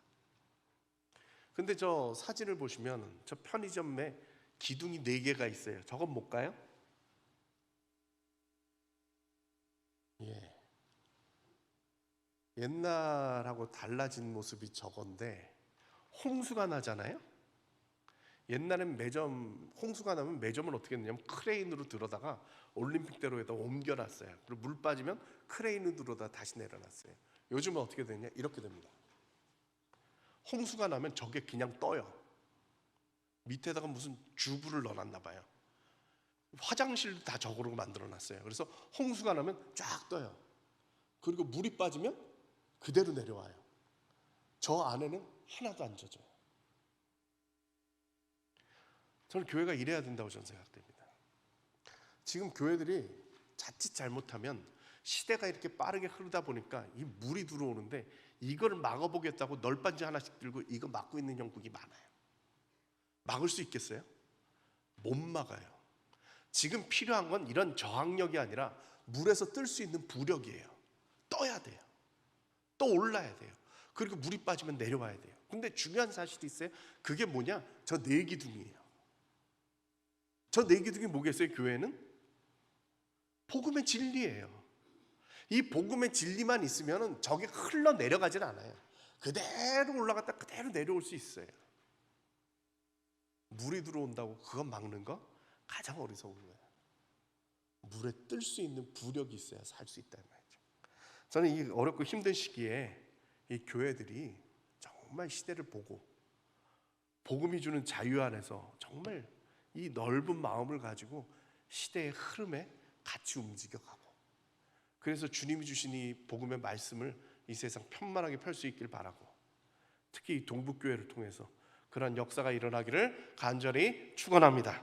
근데 저 사진을 보시면 저 편의점에 기둥이 4개가 있어요. 저건 뭘까요? 예. 옛날하고 달라진 모습이 저건데 홍수가 나잖아요. 옛날엔 매점, 홍수가 나면 매점을 어떻게 했냐면 크레인으로 들어다가 올림픽대로에다 옮겨놨어요. 그리고 물 빠지면 크레인으로 들어다 다시 내려놨어요. 요즘은 어떻게 되냐? 이렇게 됩니다. 홍수가 나면 저게 그냥 떠요. 밑에다가 무슨 주부를 넣어놨나 봐요. 화장실도 다 저거로 만들어놨어요. 그래서 홍수가 나면 쫙 떠요. 그리고 물이 빠지면 그대로 내려와요. 저 안에는 하나도 안 젖어요. 저는 교회가 이래야 된다고 저는 생각됩니다. 지금 교회들이 자칫 잘못하면 시대가 이렇게 빠르게 흐르다 보니까 이 물이 들어오는데 이걸 막아보겠다고 널빤지 하나씩 들고 이거 막고 있는 형국이 많아요. 막을 수 있겠어요? 못 막아요. 지금 필요한 건 이런 저항력이 아니라 물에서 뜰 수 있는 부력이에요. 떠야 돼요. 또 올라야 돼요. 그리고 물이 빠지면 내려와야 돼요. 근데 중요한 사실이 있어요. 그게 뭐냐? 저 4기둥이에요. 저 4기둥이 뭐겠어요? 교회는 복음의 진리예요. 이 복음의 진리만 있으면 저게 흘러내려가진 않아요. 그대로 올라갔다 그대로 내려올 수 있어요. 물이 들어온다고 그거 막는 거 가장 어리석은 거예요. 물에 뜰 수 있는 부력이 있어야 살 수 있다는 말이죠. 저는 이 어렵고 힘든 시기에 이 교회들이 정말 시대를 보고 복음이 주는 자유 안에서 정말 이 넓은 마음을 가지고 시대의 흐름에 같이 움직여가고, 그래서 주님이 주신 이 복음의 말씀을 이 세상 편만하게 펼 수 있길 바라고, 특히 이 동북교회를 통해서 그런 역사가 일어나기를 간절히 축원합니다.